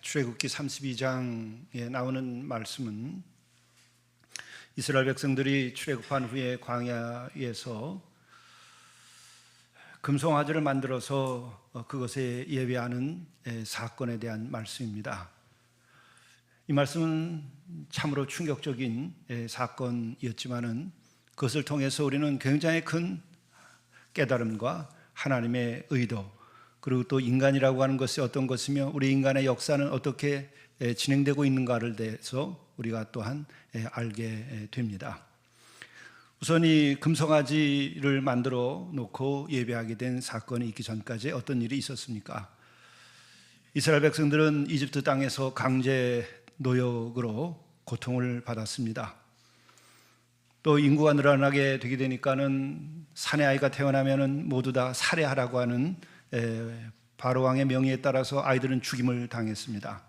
출애굽기 32장에 나오는 말씀은 이스라엘 백성들이 출애굽한 후에 광야에서 금송아지를 만들어서 그것에 예배하는 사건에 대한 말씀입니다. 이 말씀은 참으로 충격적인 사건이었지만은 그것을 통해서 우리는 굉장히 큰 깨달음과 하나님의 의도, 그리고 또 인간이라고 하는 것이 어떤 것이며 우리 인간의 역사는 어떻게 진행되고 있는가를 대해서 우리가 또한 알게 됩니다. 우선 이 금송아지를 만들어 놓고 예배하게 된 사건이 있기 전까지 어떤 일이 있었습니까? 이스라엘 백성들은 이집트 땅에서 강제 노역으로 고통을 받았습니다. 또 인구가 늘어나게 되게 되니까는 사내 아이가 태어나면은 모두 다 살해하라고 하는 바로 왕의 명의에 따라서 아이들은 죽임을 당했습니다.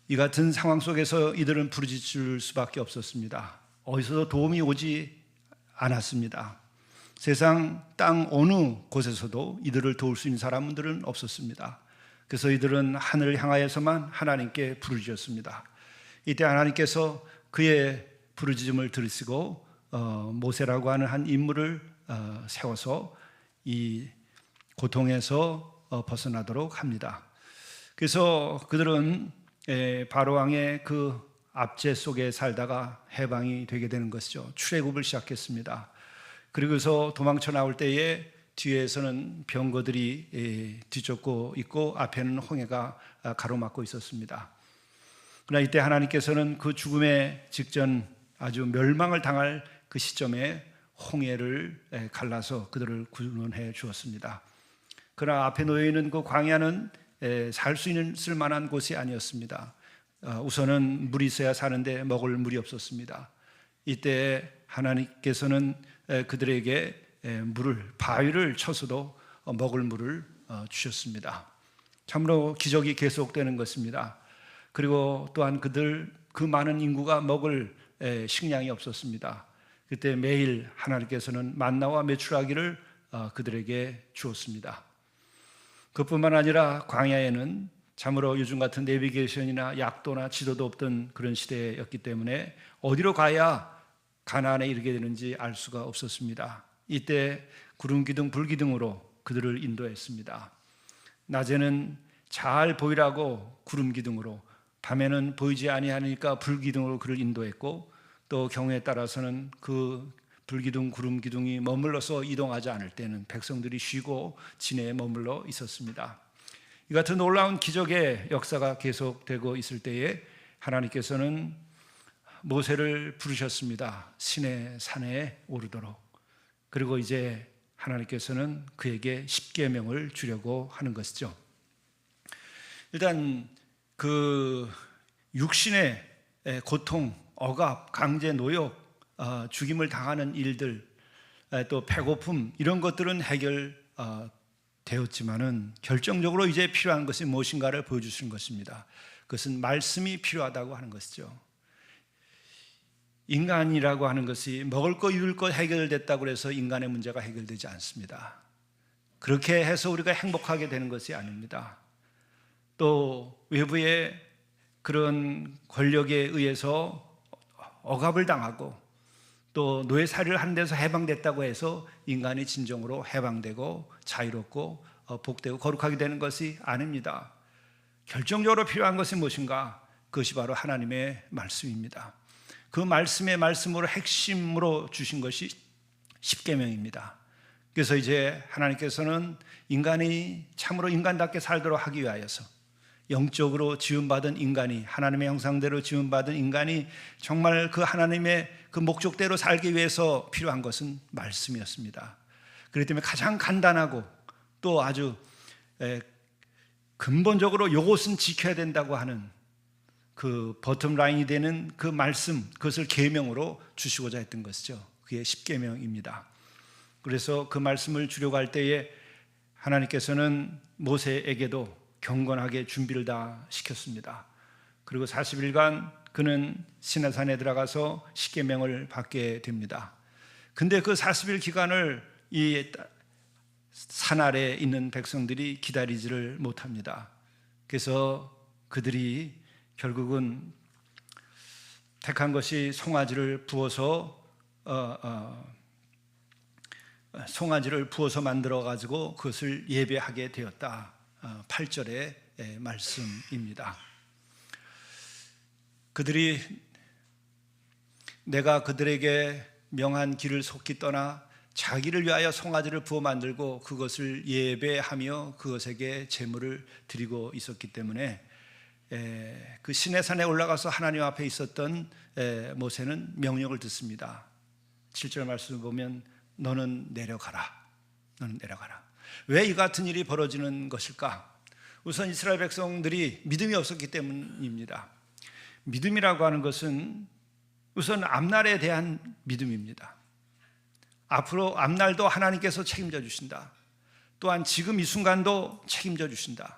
이 같은 상황 속에서 이들은 부르짖을 수밖에 없었습니다. 어디서도 도움이 오지 않았습니다. 세상 땅 어느 곳에서도 이들을 도울 수 있는 사람들은 없었습니다. 그래서 이들은 하늘을 향하여서만 하나님께 부르짖었습니다. 이때 하나님께서 그의 부르짖음을 들으시고 모세라고 하는 한 인물을 세워서 이 고통에서 벗어나도록 합니다. 그래서 그들은 바로왕의 그 압제 속에 살다가 해방이 되게 되는 것이죠. 출애굽을 시작했습니다. 그리고서 도망쳐 나올 때에 뒤에서는 병거들이 뒤쫓고 있고 앞에는 홍해가 가로막고 있었습니다. 그러나 이때 하나님께서는 그 죽음의 직전 아주 멸망을 당할 그 시점에 홍해를 갈라서 그들을 구원해 주었습니다. 그러나 앞에 놓여 있는 그 광야는 살 수 있을 만한 곳이 아니었습니다. 우선은 물이 있어야 사는데 먹을 물이 없었습니다. 이때 하나님께서는 그들에게 바위를 쳐서도 먹을 물을 주셨습니다. 참으로 기적이 계속되는 것입니다. 그리고 또한 그 많은 인구가 먹을 식량이 없었습니다. 그때 매일 하나님께서는 만나와 메추라기를 그들에게 주었습니다. 그뿐만 아니라 광야에는 참으로 요즘 같은 내비게이션이나 약도나 지도도 없던 그런 시대였기 때문에 어디로 가야 가나안에 이르게 되는지 알 수가 없었습니다. 이때 구름 기둥, 불 기둥으로 그들을 인도했습니다. 낮에는 잘 보이라고 구름 기둥으로, 밤에는 보이지 아니하니까 불 기둥으로 그를 인도했고, 또 경우에 따라서는 그 불기둥, 구름 기둥이 머물러서 이동하지 않을 때는 백성들이 쉬고 진해에 머물러 있었습니다. 이 같은 놀라운 기적의 역사가 계속되고 있을 때에 하나님께서는 모세를 부르셨습니다. 시내 산에 오르도록. 그리고 이제 하나님께서는 그에게 십계명을 주려고 하는 것이죠. 일단 그 육신의 고통, 억압, 강제 노역, 죽임을 당하는 일들, 또 배고픔, 이런 것들은 해결되었지만은 결정적으로 이제 필요한 것이 무엇인가를 보여주시는 것입니다. 그것은 말씀이 필요하다고 하는 것이죠. 인간이라고 하는 것이 먹을 것, 입을 것 해결됐다고 해서 인간의 문제가 해결되지 않습니다. 그렇게 해서 우리가 행복하게 되는 것이 아닙니다. 또 외부의 그런 권력에 의해서 억압을 당하고 또 노예살이를 하는 데서 해방됐다고 해서 인간이 진정으로 해방되고 자유롭고 복되고 거룩하게 되는 것이 아닙니다. 결정적으로 필요한 것이 무엇인가? 그것이 바로 하나님의 말씀입니다. 그 말씀의 말씀으로 핵심으로 주신 것이 십계명입니다. 그래서 이제 하나님께서는 인간이 참으로 인간답게 살도록 하기 위하여서 영적으로 지음받은 인간이, 하나님의 형상대로 지음받은 인간이 정말 그 하나님의 그 목적대로 살기 위해서 필요한 것은 말씀이었습니다. 그렇기 때문에 가장 간단하고 또 아주 근본적으로 이것은 지켜야 된다고 하는 그 버텀 라인이 되는 그 말씀, 그것을 계명으로 주시고자 했던 것이죠. 그게 십계명입니다. 그래서 그 말씀을 주려고 할 때에 하나님께서는 모세에게도 경건하게 준비를 다 시켰습니다. 그리고 40일간 그는 시내산에 들어가서 십계명을 받게 됩니다. 근데 그 40일 기간을 이 산 아래에 있는 백성들이 기다리지를 못합니다. 그래서 그들이 결국은 택한 것이 송아지를 부어서 만들어 가지고 그것을 예배하게 되었다. 8절의 말씀입니다. 그들이 내가 그들에게 명한 길을 속히 떠나 자기를 위하여 송아지를 부어 만들고 그것을 예배하며 그것에게 제물을 드리고 있었기 때문에 그 시내산에 올라가서 하나님 앞에 있었던 모세는 명령을 듣습니다. 7절 말씀을 보면 너는 내려가라. 너는 내려가라. 왜 이 같은 일이 벌어지는 것일까? 우선 이스라엘 백성들이 믿음이 없었기 때문입니다. 믿음이라고 하는 것은 우선 앞날에 대한 믿음입니다. 앞으로 앞날도 하나님께서 책임져 주신다. 또한 지금 이 순간도 책임져 주신다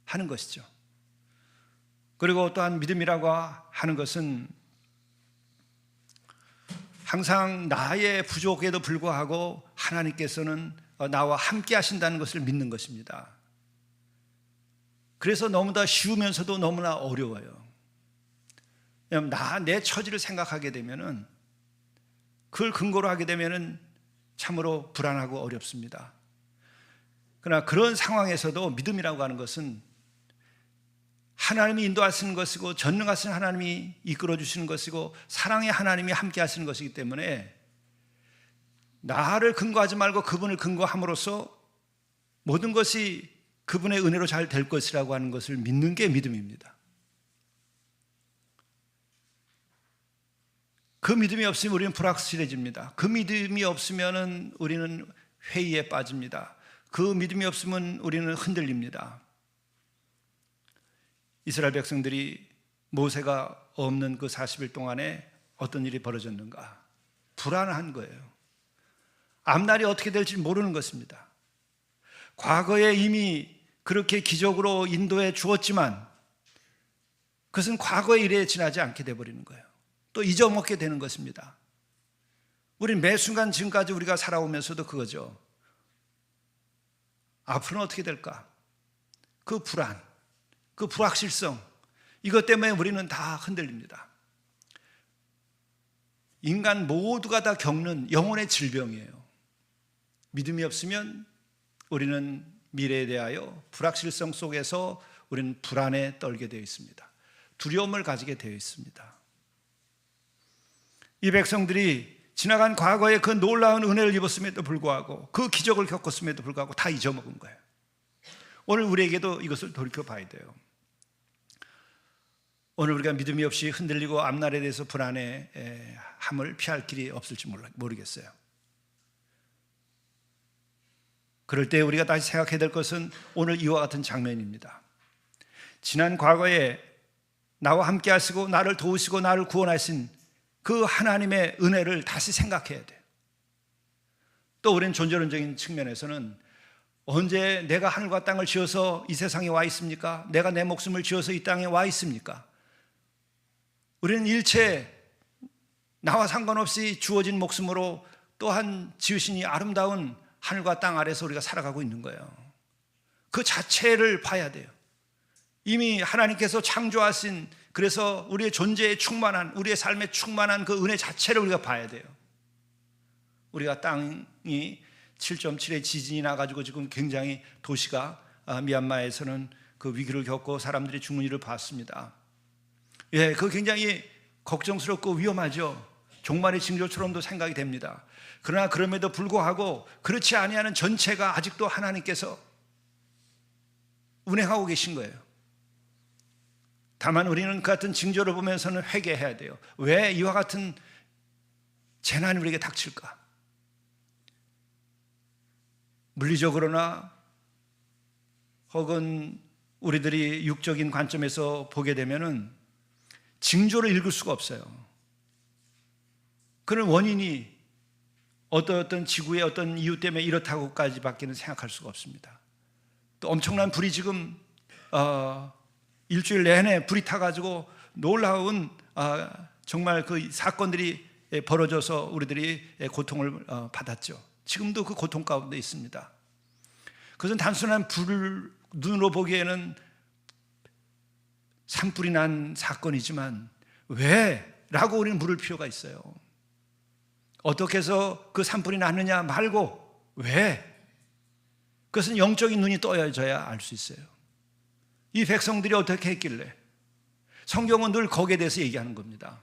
하는 것이죠. 그리고 또한 믿음이라고 하는 것은 항상 나의 부족에도 불구하고 하나님께서는 나와 함께 하신다는 것을 믿는 것입니다. 그래서 너무나 쉬우면서도 너무나 어려워요. 내 처지를 생각하게 되면은, 그걸 근거로 하게 되면은 참으로 불안하고 어렵습니다. 그러나 그런 상황에서도 믿음이라고 하는 것은 하나님이 인도하시는 것이고 전능하신 하나님이 이끌어 주시는 것이고 사랑의 하나님이 함께 하시는 것이기 때문에 나를 근거하지 말고 그분을 근거함으로써 모든 것이 그분의 은혜로 잘 될 것이라고 하는 것을 믿는 게 믿음입니다. 그 믿음이 없으면 우리는 불확실해집니다. 그 믿음이 없으면 우리는 회의에 빠집니다. 그 믿음이 없으면 우리는 흔들립니다. 이스라엘 백성들이 모세가 없는 그 40일 동안에 어떤 일이 벌어졌는가? 불안한 거예요. 앞날이 어떻게 될지 모르는 것입니다. 과거에 이미 그렇게 기적으로 인도해 주었지만 그것은 과거의 일에 지나지 않게 되어버리는 거예요. 또 잊어먹게 되는 것입니다. 우린 매 순간 지금까지 우리가 살아오면서도 그거죠. 앞으로는 어떻게 될까? 그 불안, 그 불확실성, 이것 때문에 우리는 다 흔들립니다. 인간 모두가 다 겪는 영혼의 질병이에요. 믿음이 없으면 우리는 미래에 대하여 불확실성 속에서 우리는 불안에 떨게 되어 있습니다. 두려움을 가지게 되어 있습니다. 이 백성들이 지나간 과거에 그 놀라운 은혜를 입었음에도 불구하고 그 기적을 겪었음에도 불구하고 다 잊어먹은 거예요. 오늘 우리에게도 이것을 돌이켜봐야 돼요. 오늘 우리가 믿음이 없이 흔들리고 앞날에 대해서 불안해함을 피할 길이 없을지 모르겠어요. 그럴 때 우리가 다시 생각해야 될 것은 오늘 이와 같은 장면입니다. 지난 과거에 나와 함께 하시고 나를 도우시고 나를 구원하신 그 하나님의 은혜를 다시 생각해야 돼요. 또 우리는 존재론적인 측면에서는 언제 내가 하늘과 땅을 지어서 이 세상에 와 있습니까? 내가 내 목숨을 지어서 이 땅에 와 있습니까? 우리는 일체 나와 상관없이 주어진 목숨으로 또한 지으신 이 아름다운 하늘과 땅 아래서 우리가 살아가고 있는 거예요. 그 자체를 봐야 돼요. 이미 하나님께서 창조하신, 그래서 우리의 존재에 충만한, 우리의 삶에 충만한 그 은혜 자체를 우리가 봐야 돼요. 우리가 땅이 7.7의 지진이 나가지고 지금 굉장히 도시가 미얀마에서는 그 위기를 겪고 사람들이 죽는 일을 봤습니다. 예, 그거 굉장히 걱정스럽고 위험하죠. 종말의 징조처럼도 생각이 됩니다. 그러나 그럼에도 불구하고 그렇지 아니하는 전체가 아직도 하나님께서 운행하고 계신 거예요. 다만 우리는 그 같은 징조를 보면서는 회개해야 돼요. 왜 이와 같은 재난이 우리에게 닥칠까? 물리적으로나 혹은 우리들이 육적인 관점에서 보게 되면은 징조를 읽을 수가 없어요. 그런 원인이 어떤 지구의 어떤 이유 때문에 이렇다고까지밖에는 생각할 수가 없습니다. 또 엄청난 불이 지금 일주일 내내 불이 타가지고 놀라운 정말 그 사건들이 벌어져서 우리들이 고통을 받았죠. 지금도 그 고통 가운데 있습니다. 그것은 단순한 불을 눈으로 보기에는 산불이 난 사건이지만 왜? 라고 우리는 물을 필요가 있어요. 어떻게 해서 그 산불이 났느냐 말고 왜? 그것은 영적인 눈이 떠야져야 알 수 있어요. 이 백성들이 어떻게 했길래? 성경은 늘 거기에 대해서 얘기하는 겁니다.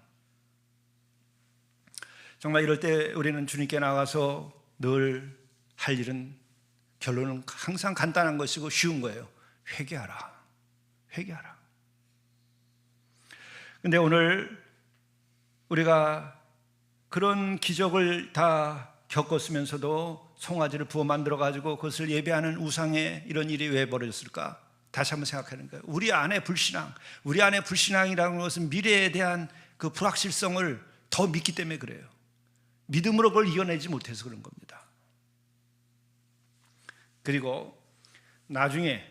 정말 이럴 때 우리는 주님께 나가서 늘 할 일은 결론은 항상 간단한 것이고 쉬운 거예요. 회개하라. 회개하라. 근데 오늘 우리가 그런 기적을 다 겪었으면서도 송아지를 부어 만들어 가지고 그것을 예배하는 우상의 이런 일이 왜 벌어졌을까? 다시 한번 생각하는 거예요. 우리 안에 불신앙이라는 것은 미래에 대한 그 불확실성을 더 믿기 때문에 그래요. 믿음으로 그걸 이겨내지 못해서 그런 겁니다. 그리고 나중에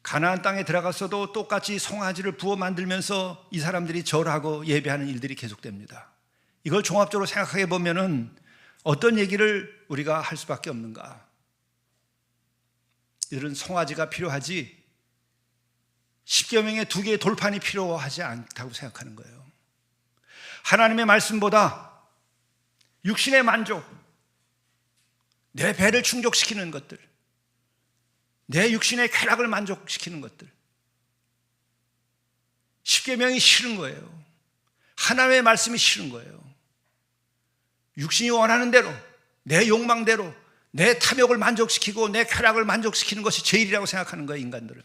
가나안 땅에 들어갔어도 똑같이 송아지를 부어 만들면서 이 사람들이 절하고 예배하는 일들이 계속됩니다. 이걸 종합적으로 생각해 보면은 어떤 얘기를 우리가 할 수밖에 없는가? 이들은 송아지가 필요하지 10계명의 2개의 돌판이 필요하지 않다고 생각하는 거예요. 하나님의 말씀보다 육신의 만족, 내 배를 충족시키는 것들, 내 육신의 쾌락을 만족시키는 것들, 10계명이 싫은 거예요. 하나님의 말씀이 싫은 거예요. 육신이 원하는 대로, 내 욕망대로 내 탐욕을 만족시키고 내 쾌락을 만족시키는 것이 제일이라고 생각하는 거예요, 인간들은.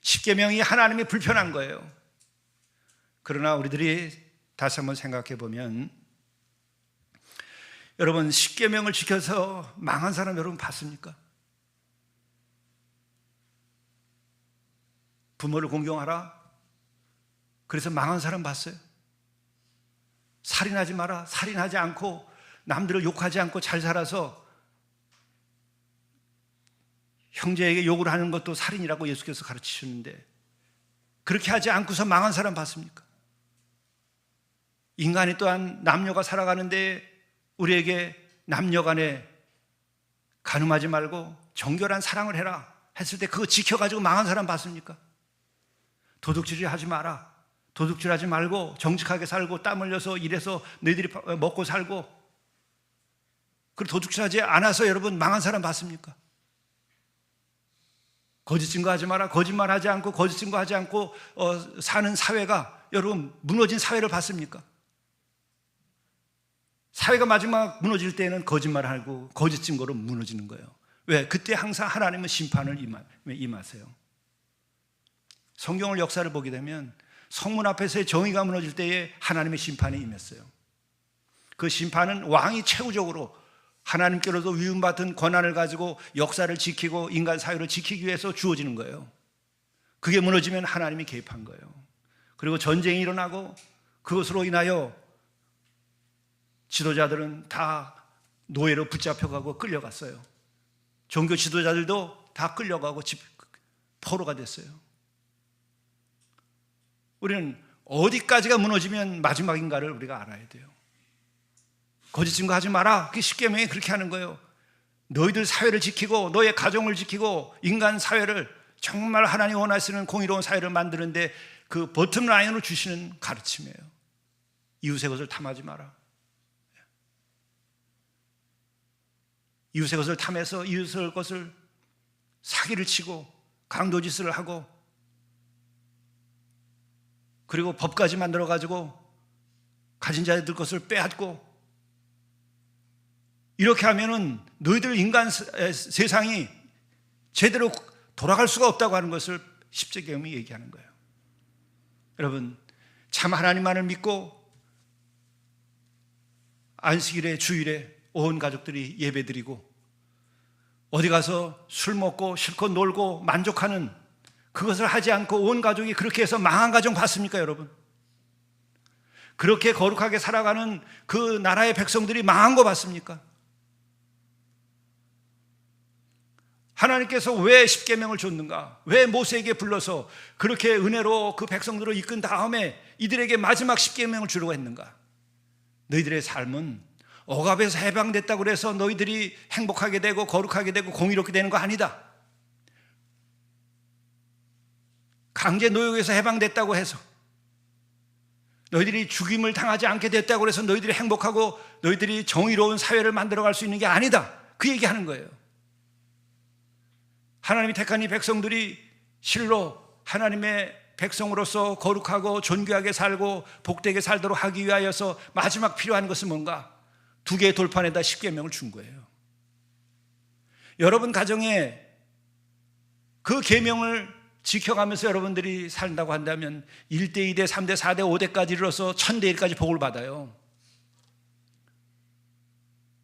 10계명이 하나님이 불편한 거예요. 그러나 우리들이 다시 한번 생각해 보면, 여러분 10계명을 지켜서 망한 사람 여러분 봤습니까? 부모를 공경하라, 그래서 망한 사람 봤어요? 살인하지 마라, 살인하지 않고 남들을 욕하지 않고 잘 살아서 형제에게 욕을 하는 것도 살인이라고 예수께서 가르치셨는데 그렇게 하지 않고서 망한 사람 봤습니까? 인간이 또한 남녀가 살아가는데 우리에게 남녀 간에 간음하지 말고 정결한 사랑을 해라 했을 때 그거 지켜가지고 망한 사람 봤습니까? 도둑질을 하지 마라, 도둑질하지 말고 정직하게 살고 땀 흘려서 일해서 너희들이 먹고 살고, 그리고 도둑질하지 않아서 여러분 망한 사람 봤습니까? 거짓 증거하지 마라, 거짓말하지 않고 거짓 증거하지 않고 사는 사회가 여러분 무너진 사회를 봤습니까? 사회가 마지막 무너질 때는 거짓말하고 거짓 증거로 무너지는 거예요. 왜? 그때 항상 하나님은 심판을 임하세요. 성경을 역사를 보게 되면 성문 앞에서의 정의가 무너질 때에 하나님의 심판이 임했어요. 그 심판은 왕이 최후적으로 하나님께로도 위임받은 권한을 가지고 역사를 지키고 인간 사회를 지키기 위해서 주어지는 거예요. 그게 무너지면 하나님이 개입한 거예요. 그리고 전쟁이 일어나고 그것으로 인하여 지도자들은 다 노예로 붙잡혀가고 끌려갔어요. 종교 지도자들도 다 끌려가고 포로가 됐어요. 우리는 어디까지가 무너지면 마지막인가를 우리가 알아야 돼요. 거짓 증거하지 마라, 그게 10계명이 그렇게 하는 거예요. 너희들 사회를 지키고 너의 가정을 지키고 인간 사회를 정말 하나님 원하시는 공의로운 사회를 만드는데 그 버튼 라인으로 주시는 가르침이에요. 이웃의 것을 탐하지 마라. 이웃의 것을 탐해서 이웃의 것을 사기를 치고 강도짓을 하고 그리고 법까지 만들어가지고 가진 자들 것을 빼앗고, 이렇게 하면은 너희들 인간 세상이 제대로 돌아갈 수가 없다고 하는 것을 십계명이 얘기하는 거예요. 여러분, 참 하나님만을 믿고 안식일에 주일에 온 가족들이 예배드리고 어디 가서 술 먹고 실컷 놀고 만족하는 그것을 하지 않고 온 가족이 그렇게 해서 망한 가정 봤습니까, 여러분? 그렇게 거룩하게 살아가는 그 나라의 백성들이 망한 거 봤습니까? 하나님께서 왜 십계명을 줬는가? 왜 모세에게 불러서 그렇게 은혜로 그 백성들을 이끈 다음에 이들에게 마지막 십계명을 주려고 했는가? 너희들의 삶은 억압에서 해방됐다고 해서 너희들이 행복하게 되고 거룩하게 되고 공의롭게 되는 거 아니다. 강제 노역에서 해방됐다고 해서, 너희들이 죽임을 당하지 않게 됐다고 해서 너희들이 행복하고 너희들이 정의로운 사회를 만들어갈 수 있는 게 아니다, 그 얘기하는 거예요. 하나님이 택한 이 백성들이 실로 하나님의 백성으로서 거룩하고 존귀하게 살고 복되게 살도록 하기 위하여서 마지막 필요한 것은 뭔가? 두 개의 돌판에다 십계명을 준 거예요. 여러분 가정에 그 계명을 지켜가면서 여러분들이 산다고 한다면 1대, 2대, 3대, 4대, 5대까지 이르러서 1000대 1까지 복을 받아요.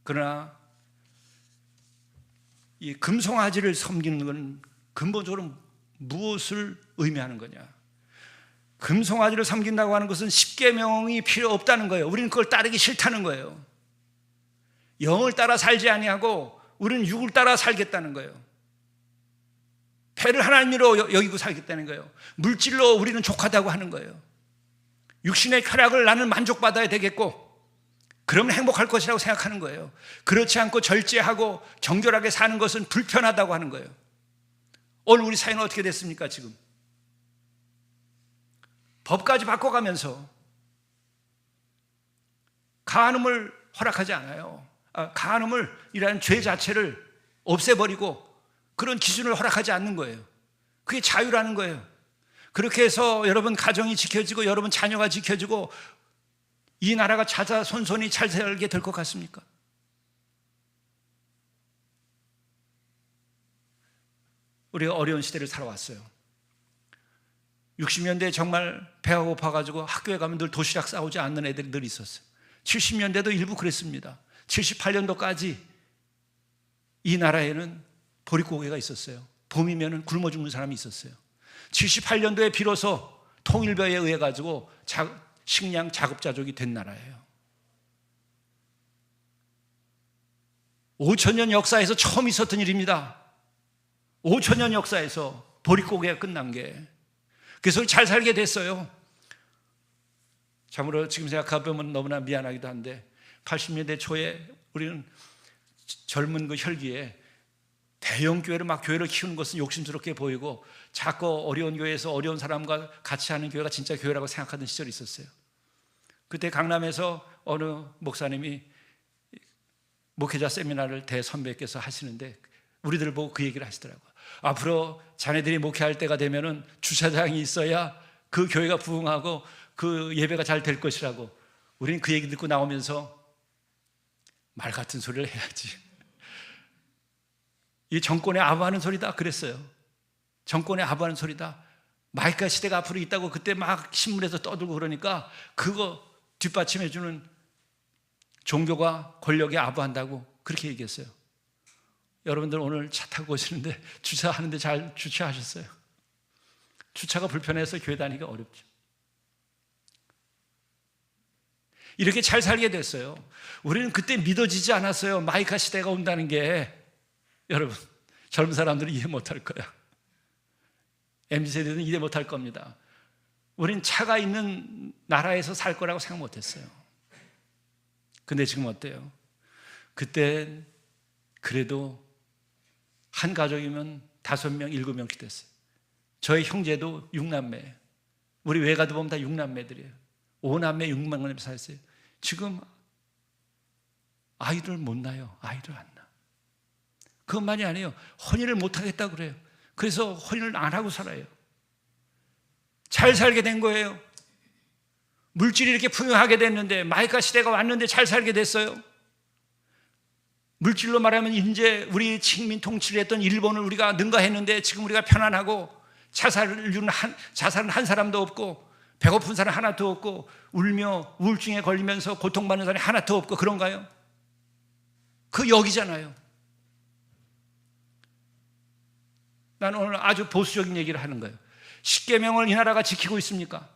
그러나 이 금송아지를 섬기는 건 근본적으로 무엇을 의미하는 거냐? 금송아지를 섬긴다고 하는 것은 십계명이 필요 없다는 거예요. 우리는 그걸 따르기 싫다는 거예요. 영을 따라 살지 아니하고 우리는 육을 따라 살겠다는 거예요. 배를 하나님으로 여기고 살겠다는 거예요. 물질로 우리는 족하다고 하는 거예요. 육신의 쾌락을 나는 만족받아야 되겠고 그러면 행복할 것이라고 생각하는 거예요. 그렇지 않고 절제하고 정결하게 사는 것은 불편하다고 하는 거예요. 오늘 우리 사회는 어떻게 됐습니까? 지금 법까지 바꿔가면서 간음을 허락하지 않아요. 간음을 이라는 죄 자체를 없애버리고 그런 기준을 허락하지 않는 거예요. 그게 자유라는 거예요. 그렇게 해서 여러분 가정이 지켜지고 여러분 자녀가 지켜지고 이 나라가 자자손손이 잘 살게 될 것 같습니까? 우리가 어려운 시대를 살아왔어요. 60년대에 정말 배가 고파가지고 학교에 가면 늘 도시락 싸오지 않는 애들이 늘 있었어요. 70년대도 일부 그랬습니다. 78년도까지 이 나라에는 보릿고개가 있었어요. 봄이면 굶어 죽는 사람이 있었어요. 78년도에 비로소 통일벼에 의해 가지고 식량 자급자족이 된 나라예요. 5천년 역사에서 처음 있었던 일입니다. 5천년 역사에서 보릿고개가 끝난 게. 그래서 잘 살게 됐어요. 참으로 지금 생각해보면 너무나 미안하기도 한데 80년대 초에 우리는 젊은 그 혈기에 대형 교회를 막 교회를 키우는 것은 욕심스럽게 보이고 자꾸 어려운 교회에서 어려운 사람과 같이 하는 교회가 진짜 교회라고 생각하던 시절이 있었어요. 그때 강남에서 어느 목사님이 목회자 세미나를 대선배께서 하시는데 우리들을 보고 그 얘기를 하시더라고요. 앞으로 자네들이 목회할 때가 되면은 주차장이 있어야 그 교회가 부흥하고 그 예배가 잘 될 것이라고. 우리는 그 얘기 듣고 나오면서 말 같은 소리를 해야지. 이 정권의 아부하는 소리다 그랬어요. 정권의 아부하는 소리다. 마이카 시대가 앞으로 있다고 그때 막 신문에서 떠들고 그러니까 그거 뒷받침해주는 종교가 권력에 아부한다고 그렇게 얘기했어요. 여러분들 오늘 차 타고 오시는데 주차하는데 잘 주차하셨어요? 주차가 불편해서 교회 다니기가 어렵죠. 이렇게 잘 살게 됐어요. 우리는 그때 믿어지지 않았어요. 마이카 시대가 온다는 게. 여러분 젊은 사람들은 이해 못할 거야. MZ세대는 이해 못할 겁니다. 우린 차가 있는 나라에서 살 거라고 생각 못했어요. 근데 지금 어때요? 그때 그래도 한 가족이면 5명, 7명 됐어요. 저희 형제도 6남매. 우리 외가도 보면 다 6남매들이에요. 5남매, 6남매 살았어요. 지금 아이들 못 낳아요. 아이들 안 낳아. 그것만이 아니에요. 혼인을 못 하겠다고 그래요. 그래서 혼인을 안 하고 살아요. 잘 살게 된 거예요. 물질이 이렇게 풍요하게 됐는데 마이카 시대가 왔는데 잘 살게 됐어요. 물질로 말하면 이제 우리 식민 통치를 했던 일본을 우리가 능가했는데 지금 우리가 편안하고 자살은 한 사람도 없고 배고픈 사람 하나도 없고 울며 우울증에 걸리면서 고통받는 사람이 하나도 없고 그런가요? 그 여기잖아요. 나는 오늘 아주 보수적인 얘기를 하는 거예요. 십계명을 이 나라가 지키고 있습니까?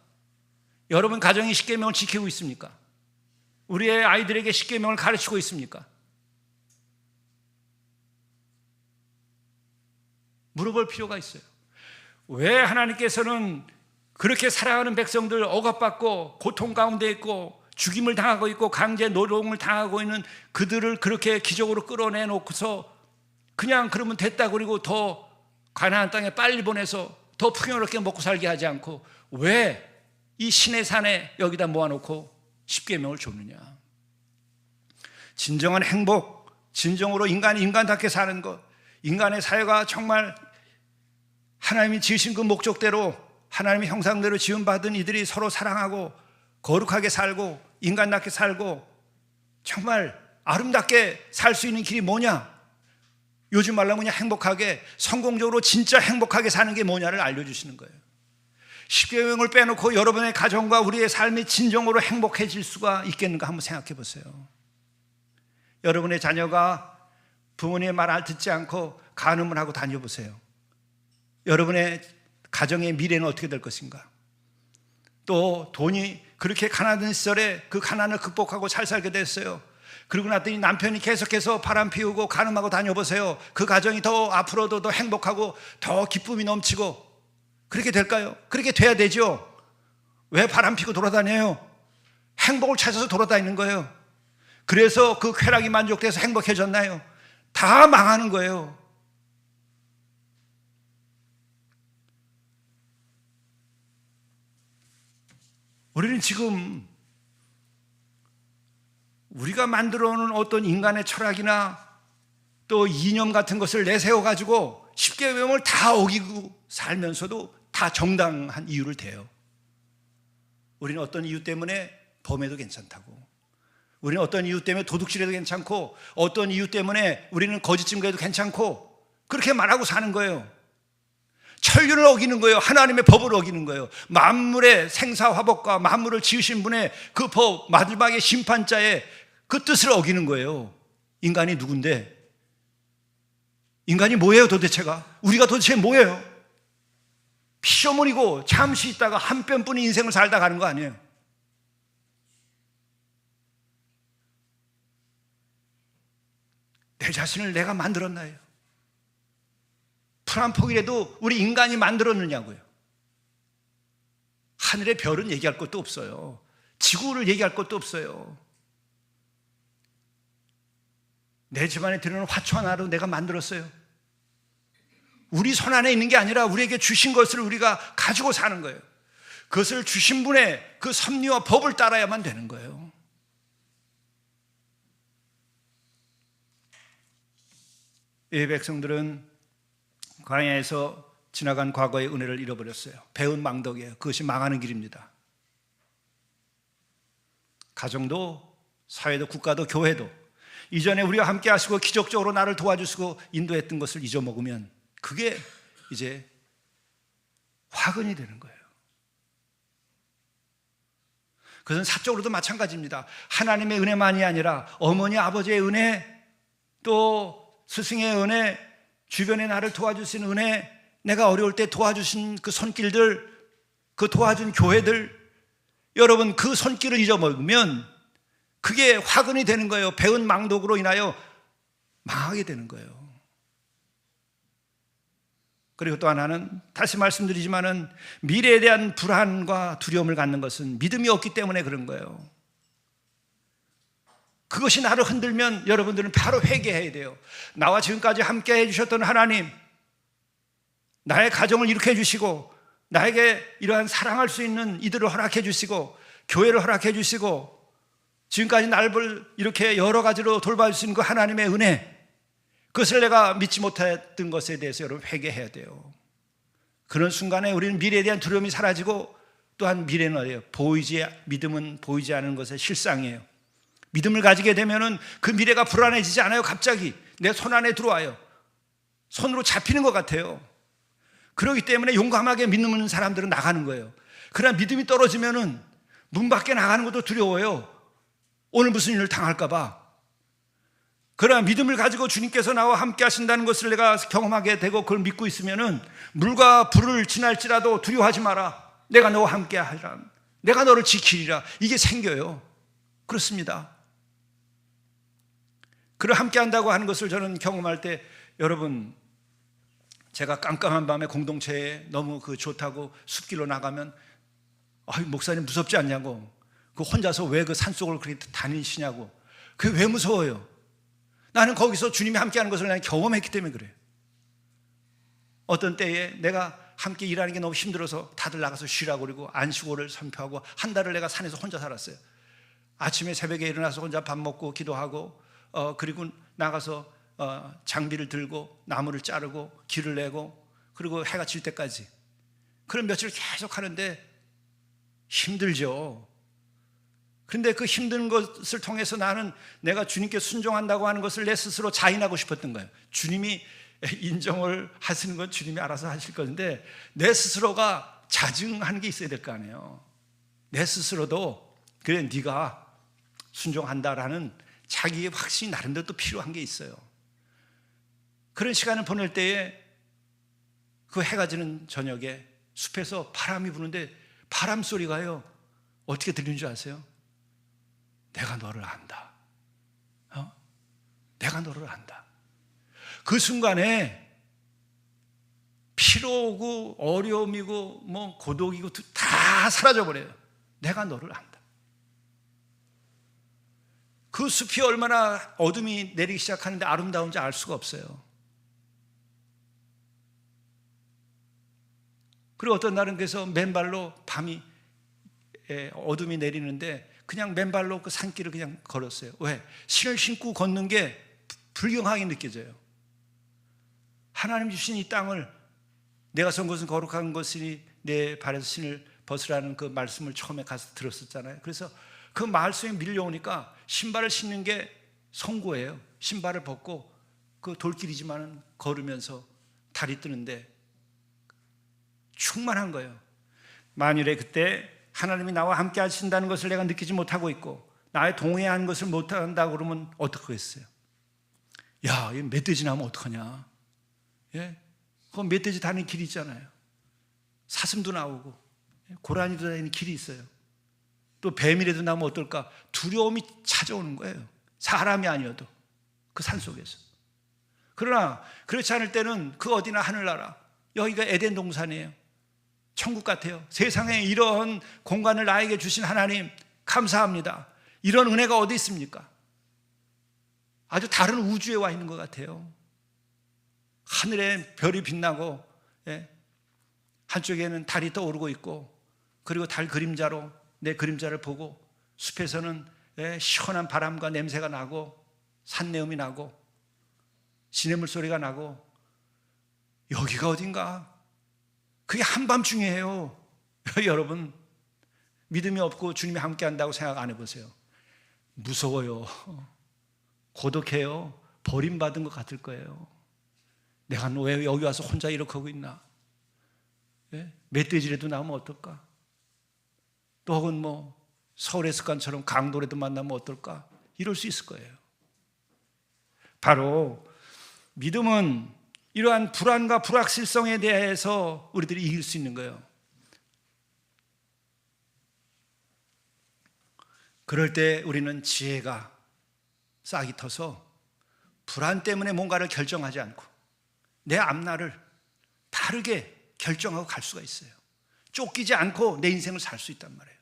여러분 가정이 십계명을 지키고 있습니까? 우리의 아이들에게 십계명을 가르치고 있습니까? 물어볼 필요가 있어요. 왜 하나님께서는 그렇게 살아가는 백성들 억압받고 고통 가운데 있고 죽임을 당하고 있고 강제 노동을 당하고 있는 그들을 그렇게 기적으로 끌어내놓고서 그냥 그러면 됐다 그리고 더 가나안 땅에 빨리 보내서 더 풍요롭게 먹고 살게 하지 않고 왜 이 신의 산에 여기다 모아놓고 십계명을 줬느냐? 진정한 행복, 진정으로 인간이 인간답게 사는 것, 인간의 사회가 정말 하나님이 지으신 그 목적대로 하나님의 형상대로 지음받은 이들이 서로 사랑하고 거룩하게 살고 인간답게 살고 정말 아름답게 살 수 있는 길이 뭐냐? 요즘 말로 그냥 행복하게, 성공적으로 진짜 행복하게 사는 게 뭐냐를 알려주시는 거예요. 십계명을 빼놓고 여러분의 가정과 우리의 삶이 진정으로 행복해질 수가 있겠는가 한번 생각해 보세요. 여러분의 자녀가 부모님의 말을 듣지 않고 간음을 하고 다녀보세요. 여러분의 가정의 미래는 어떻게 될 것인가? 또 돈이 그렇게 가난한 시절에 그 가난을 극복하고 잘 살게 됐어요. 그러고 났더니 남편이 계속해서 바람 피우고 간음하고 다녀보세요. 그 가정이 더 앞으로도 더 행복하고 더 기쁨이 넘치고 그렇게 될까요? 그렇게 돼야 되죠. 왜 바람 피고 돌아다녀요? 행복을 찾아서 돌아다니는 거예요. 그래서 그 쾌락이 만족돼서 행복해졌나요? 다 망하는 거예요. 우리는 지금 우리가 만들어 놓은 어떤 인간의 철학이나 또 이념 같은 것을 내세워 가지고 십계명을 다 어기고 살면서도 다 정당한 이유를 대요. 우리는 어떤 이유 때문에 범해도 괜찮다고, 우리는 어떤 이유 때문에 도둑질해도 괜찮고, 어떤 이유 때문에 우리는 거짓 증거해도 괜찮고, 그렇게 말하고 사는 거예요. 천륜을 어기는 거예요. 하나님의 법을 어기는 거예요. 만물의 생사화복과 만물을 지으신 분의 그 법, 마지막의 심판자의 그 뜻을 어기는 거예요. 인간이 누군데? 인간이 뭐예요 도대체가? 우리가 도대체 뭐예요? 피조물이고 잠시 있다가 한 뼘뿐인 인생을 살다 가는 거 아니에요? 내 자신을 내가 만들었나요? 풀 한 폭이라도 우리 인간이 만들었느냐고요. 하늘의 별은 얘기할 것도 없어요. 지구를 얘기할 것도 없어요. 내 집안에 들어오는 화초 하나로 내가 만들었어요. 우리 손 안에 있는 게 아니라 우리에게 주신 것을 우리가 가지고 사는 거예요. 그것을 주신 분의 그 섭리와 법을 따라야만 되는 거예요. 이 백성들은 광야에서 지나간 과거의 은혜를 잃어버렸어요. 배은 망덕이에요. 그것이 망하는 길입니다. 가정도, 사회도, 국가도, 교회도 이전에 우리와 함께 하시고 기적적으로 나를 도와주시고 인도했던 것을 잊어먹으면 그게 이제 화근이 되는 거예요. 그것은 사적으로도 마찬가지입니다. 하나님의 은혜만이 아니라 어머니, 아버지의 은혜, 또 스승의 은혜, 주변에 나를 도와주신 은혜, 내가 어려울 때 도와주신 그 손길들, 그 도와준 교회들, 여러분 그 손길을 잊어먹으면 그게 화근이 되는 거예요. 배은 망독으로 인하여 망하게 되는 거예요. 그리고 또 하나는 다시 말씀드리지만은 미래에 대한 불안과 두려움을 갖는 것은 믿음이 없기 때문에 그런 거예요. 그것이 나를 흔들면 여러분들은 바로 회개해야 돼요. 나와 지금까지 함께 해주셨던 하나님, 나의 가정을 이렇게 해주시고 나에게 이러한 사랑할 수 있는 이들을 허락해 주시고 교회를 허락해 주시고 지금까지 나를 이렇게 여러 가지로 돌봐주시는 그 하나님의 은혜, 그것을 내가 믿지 못했던 것에 대해서 여러분 회개해야 돼요. 그런 순간에 우리는 미래에 대한 두려움이 사라지고 또한 미래는 어디예요? 믿음은 보이지 않는 것의 실상이에요. 믿음을 가지게 되면은 그 미래가 불안해지지 않아요. 갑자기 내 손 안에 들어와요. 손으로 잡히는 것 같아요. 그렇기 때문에 용감하게 믿는 사람들은 나가는 거예요. 그러나 믿음이 떨어지면은 문 밖에 나가는 것도 두려워요. 오늘 무슨 일을 당할까 봐. 그러나 믿음을 가지고 주님께서 나와 함께 하신다는 것을 내가 경험하게 되고 그걸 믿고 있으면은 물과 불을 지날지라도 두려워하지 마라. 내가 너와 함께 하리라. 내가 너를 지키리라. 이게 생겨요. 그렇습니다. 그를 함께 한다고 하는 것을 저는 경험할 때, 여러분, 제가 깜깜한 밤에 공동체에 너무 좋다고 숲길로 나가면 목사님 무섭지 않냐고, 그 혼자서 왜 그 산속을 그렇게 다니시냐고, 그게 왜 무서워요? 나는 거기서 주님이 함께 하는 것을 나는 경험했기 때문에 그래요. 어떤 때에 내가 함께 일하는 게 너무 힘들어서 다들 나가서 쉬라고 그러고 안식오를 선포하고 한 달을 내가 산에서 혼자 살았어요. 아침에 새벽에 일어나서 혼자 밥 먹고 기도하고 그리고 나가서 장비를 들고 나무를 자르고 길을 내고 그리고 해가 질 때까지 그런 며칠 계속 하는데 힘들죠. 그런데 그 힘든 것을 통해서 나는 내가 주님께 순종한다고 하는 것을 내 스스로 자인하고 싶었던 거예요. 주님이 인정을 하시는 건 주님이 알아서 하실 건데 내 스스로가 자증하는 게 있어야 될 거 아니에요. 내 스스로도 그래 네가 순종한다라는 자기의 확신이 나름대로 또 필요한 게 있어요. 그런 시간을 보낼 때에 그 해가 지는 저녁에 숲에서 바람이 부는데 바람 소리가요 어떻게 들리는 줄 아세요? 내가 너를 안다. 내가 너를 안다. 그 순간에 피로고 어려움이고 뭐 고독이고 다 사라져버려요. 내가 너를 안다. 그 숲이 얼마나 어둠이 내리기 시작하는데 아름다운지 알 수가 없어요. 그리고 어떤 날은 그래서 맨발로 밤이 어둠이 내리는데 그냥 맨발로 그 산길을 그냥 걸었어요. 왜? 신을 신고 걷는 게 불경하게 느껴져요. 하나님 주신 이 땅을 내가 선 것은 거룩한 것이니 내 발에서 신을 벗으라는 그 말씀을 처음에 가서 들었었잖아요. 그래서 그 말씀이 밀려오니까 신발을 신는 게 성고예요. 신발을 벗고 그 돌길이지만 걸으면서 달이 뜨는데 충만한 거예요. 만일에 그때 하나님이 나와 함께 하신다는 것을 내가 느끼지 못하고 있고 나의 동의한 것을 못한다고 그러면 어떡하겠어요? 야, 이 멧돼지 나면 어떡하냐? 예? 그 멧돼지 다니는 길이 있잖아요. 사슴도 나오고 고라니도 다니는 길이 있어요. 또 뱀이라도 나면 어떨까? 두려움이 찾아오는 거예요. 사람이 아니어도 그 산속에서. 그러나 그렇지 않을 때는 그 어디나 하늘나라, 여기가 에덴 동산이에요. 천국 같아요. 세상에 이런 공간을 나에게 주신 하나님 감사합니다. 이런 은혜가 어디 있습니까? 아주 다른 우주에 와 있는 것 같아요. 하늘에 별이 빛나고 한쪽에는 달이 떠오르고 있고 그리고 달 그림자로 내 그림자를 보고 숲에서는 시원한 바람과 냄새가 나고 산내음이 나고 시냇물 소리가 나고 여기가 어딘가? 그게 한밤중이에요. 여러분 믿음이 없고 주님이 함께 한다고 생각 안 해보세요. 무서워요. 고독해요. 버림받은 것 같을 거예요. 내가 왜 여기 와서 혼자 이렇게 하고 있나? 멧돼지라도 나오면 어떨까? 또 혹은 뭐 서울의 습관처럼 강도라도 만나면 어떨까? 이럴 수 있을 거예요. 바로 믿음은 이러한 불안과 불확실성에 대해서 우리들이 이길 수 있는 거예요. 그럴 때 우리는 지혜가 싹이 터서 불안 때문에 뭔가를 결정하지 않고 내 앞날을 바르게 결정하고 갈 수가 있어요. 쫓기지 않고 내 인생을 살 수 있단 말이에요.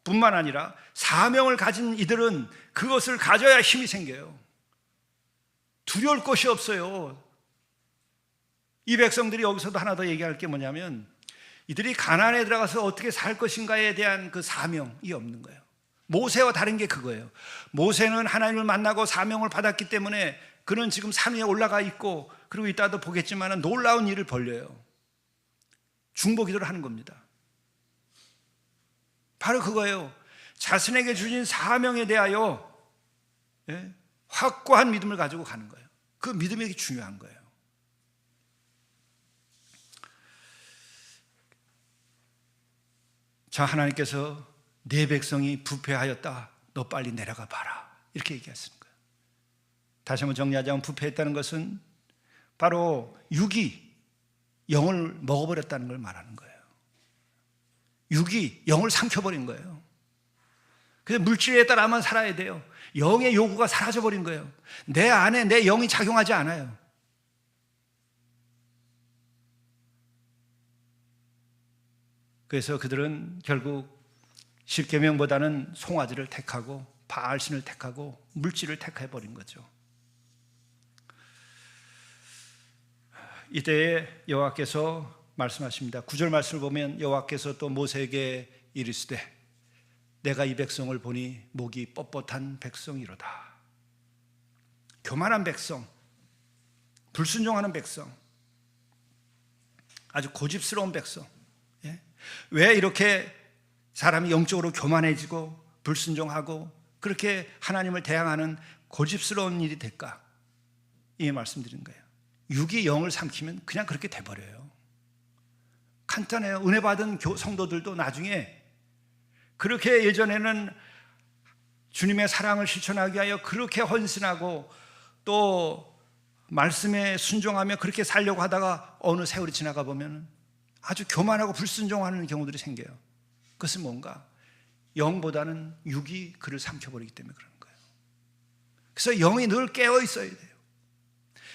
뿐만 아니라 사명을 가진 이들은 그것을 가져야 힘이 생겨요. 두려울 것이 없어요. 이 백성들이 여기서도 하나 더 얘기할 게 뭐냐면 이들이 가나안에 들어가서 어떻게 살 것인가에 대한 그 사명이 없는 거예요. 모세와 다른 게 그거예요. 모세는 하나님을 만나고 사명을 받았기 때문에 그는 지금 산 위에 올라가 있고 그리고 이따도 보겠지만 놀라운 일을 벌려요. 중보기도를 하는 겁니다. 바로 그거예요. 자신에게 주신 사명에 대하여 확고한 믿음을 가지고 가는 거예요. 그 믿음이 중요한 거예요. 자, 하나님께서 내 백성이 부패하였다. 너 빨리 내려가 봐라. 이렇게 얘기하시는 거예요. 다시 한번 정리하자면 부패했다는 것은 바로 육이 영을 먹어버렸다는 걸 말하는 거예요. 육이 영을 삼켜버린 거예요. 그래서 물질에 따라만 살아야 돼요. 영의 요구가 사라져버린 거예요. 내 안에 내 영이 작용하지 않아요. 그래서 그들은 결국 십계명보다는 송아지를 택하고 바알신을 택하고 물질을 택해버린 거죠. 이때에 여호와께서 말씀하십니다. 9절 말씀을 보면 여호와께서 또 모세에게 이르시되 내가 이 백성을 보니 목이 뻣뻣한 백성이로다. 교만한 백성, 불순종하는 백성, 아주 고집스러운 백성. 왜 이렇게 사람이 영적으로 교만해지고 불순종하고 그렇게 하나님을 대항하는 고집스러운 일이 될까? 이 말씀드리는 거예요. 육이 영을 삼키면 그냥 그렇게 돼버려요. 간단해요. 은혜 받은 성도들도 나중에 그렇게 예전에는 주님의 사랑을 실천하기 위하여 그렇게 헌신하고 또 말씀에 순종하며 그렇게 살려고 하다가 어느 세월이 지나가 보면 아주 교만하고 불순종하는 경우들이 생겨요. 그것은 뭔가? 영보다는 육이 그를 삼켜버리기 때문에 그러는 거예요. 그래서 영이 늘 깨어 있어야 돼요.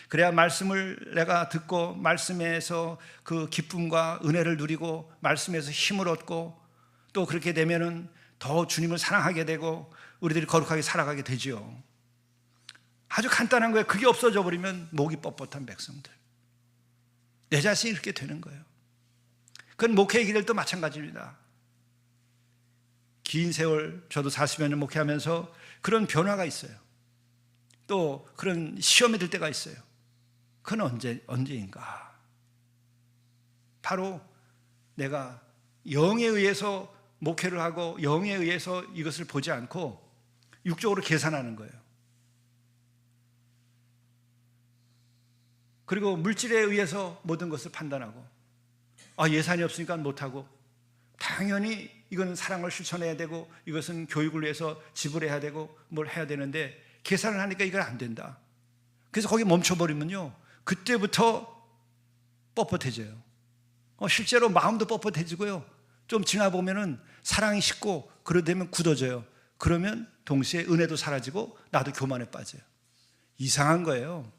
그래야 말씀을 내가 듣고 말씀에서 그 기쁨과 은혜를 누리고 말씀에서 힘을 얻고 또 그렇게 되면은 더 주님을 사랑하게 되고 우리들이 거룩하게 살아가게 되지요. 아주 간단한 거예요. 그게 없어져 버리면 목이 뻣뻣한 백성들. 내 자신이 이렇게 되는 거예요. 그건 목회의 길도 마찬가지입니다. 긴 세월 저도 40여 년 목회하면서 그런 변화가 있어요. 또 그런 시험이 들 때가 있어요. 그건 언제인가? 바로 내가 영에 의해서 목회를 하고 영에 의해서 이것을 보지 않고 육적으로 계산하는 거예요. 그리고 물질에 의해서 모든 것을 판단하고 예산이 없으니까 못하고 당연히 이건 사랑을 실천해야 되고 이것은 교육을 위해서 지불해야 되고 뭘 해야 되는데 계산을 하니까 이건 안 된다. 그래서 거기 멈춰버리면요 그때부터 뻣뻣해져요. 실제로 마음도 뻣뻣해지고요 좀 지나보면은 사랑이 식고 그러되면 굳어져요. 그러면 동시에 은혜도 사라지고 나도 교만에 빠져요. 이상한 거예요.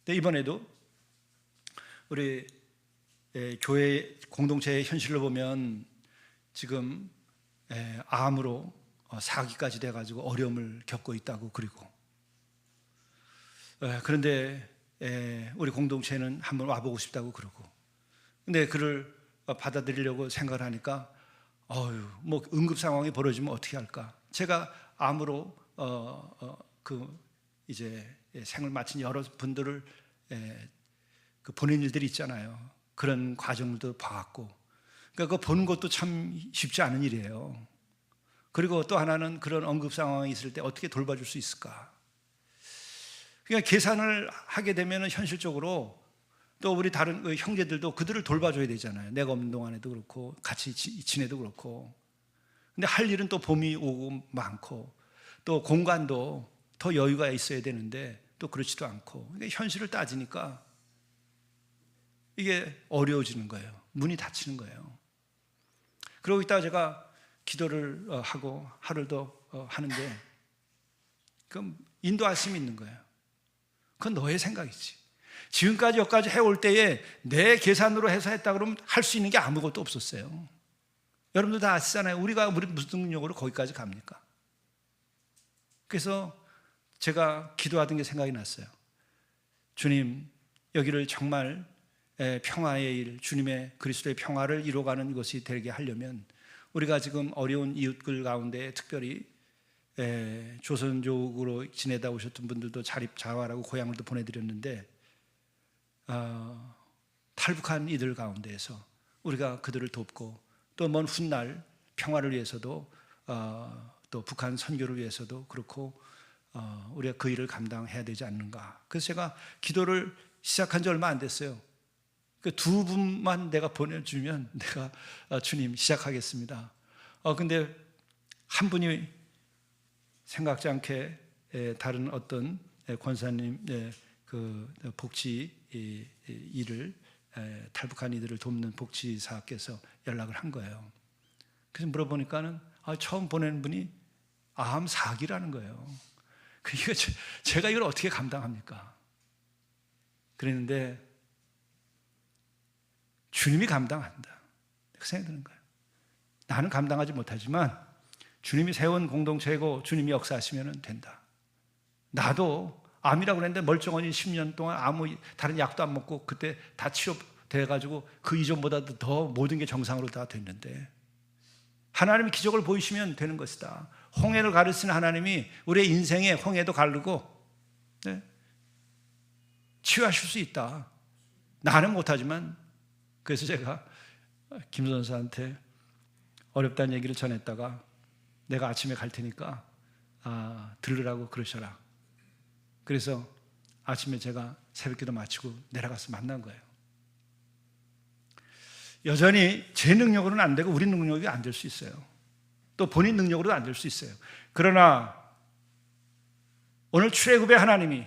근데 이번에도 우리 교회 공동체의 현실을 보면 지금 암으로 사기까지 돼가지고 어려움을 겪고 있다고. 그리고 그런데 우리 공동체는 한번 와보고 싶다고 그러고, 근데 그를 받아들이려고 생각을 하니까 뭐 응급 상황이 벌어지면 어떻게 할까? 제가 암으로 이제 생을 마친 여러 분들을 그 보낸 일들이 있잖아요. 그런 과정도 봐왔고, 그러니까 그거 보는 것도 참 쉽지 않은 일이에요. 그리고 또 하나는 그런 응급 상황이 있을 때 어떻게 돌봐줄 수 있을까? 그러니까 계산을 하게 되면 현실적으로 또 우리 다른 형제들도 그들을 돌봐줘야 되잖아요. 내가 없는 동안에도 그렇고 같이 지내도 그렇고. 근데 할 일은 또 봄이 오고 많고 또 공간도 더 여유가 있어야 되는데 또 그렇지도 않고. 그러니까 현실을 따지니까 이게 어려워지는 거예요. 문이 닫히는 거예요. 그러고 있다가 제가 기도를 하고 하루를 더 하는데 그럼 인도하심이 있는 거예요. 그건 너의 생각이지. 지금까지 여기까지 해올 때에 내 계산으로 해서 했다 그러면 할 수 있는 게 아무것도 없었어요. 여러분들 다 아시잖아요. 우리 무슨 능력으로 거기까지 갑니까? 그래서 제가 기도하던 게 생각이 났어요. 주님, 여기를 정말 평화의 일, 주님의 그리스도의 평화를 이루어가는 것이 되게 하려면 우리가 지금 어려운 이웃들 가운데 특별히 조선족으로 지내다 오셨던 분들도 자활하고 고향을도 보내드렸는데 탈북한 이들 가운데에서 우리가 그들을 돕고 또 먼 훗날 평화를 위해서도 또 북한 선교를 위해서도 그렇고 우리가 그 일을 감당해야 되지 않는가. 그래서 제가 기도를 시작한 지 얼마 안 됐어요. 그 두 분만 내가 보내주면 내가 주님 시작하겠습니다. 근데 한 분이 생각지 않게 다른 어떤 권사님 그 복지 일을 탈북한 이들을 돕는 복지사께서 연락을 한 거예요. 그래서 물어보니까는 처음 보낸 분이 암 4기라는 거예요. 그러니까 제가 이걸 어떻게 감당합니까? 그랬는데 주님이 감당한다. 그 생각이 드는 거예요. 나는 감당하지 못하지만 주님이 세운 공동체고 주님이 역사하시면 된다. 나도 암이라고 그랬는데 멀쩡하니 10년 동안 아무 다른 약도 안 먹고 그때 다 돼가지고 그 이전보다도 더 모든 게 정상으로 다 됐는데, 하나님이 기적을 보이시면 되는 것이다. 홍해를 가르치는 하나님이 우리의 인생에 홍해도 가르고 치유하실 수 있다. 나는 못하지만. 그래서 제가 김 선수한테 어렵다는 얘기를 전했다가, 내가 아침에 갈 테니까 들으라고 그러셔라. 그래서 아침에 제가 새벽기도 마치고 내려가서 만난 거예요. 여전히 제 능력으로는 안 되고 우리 능력이 안 될 수 있어요. 또 본인 능력으로도 안 될 수 있어요. 그러나 오늘 출애굽의 하나님이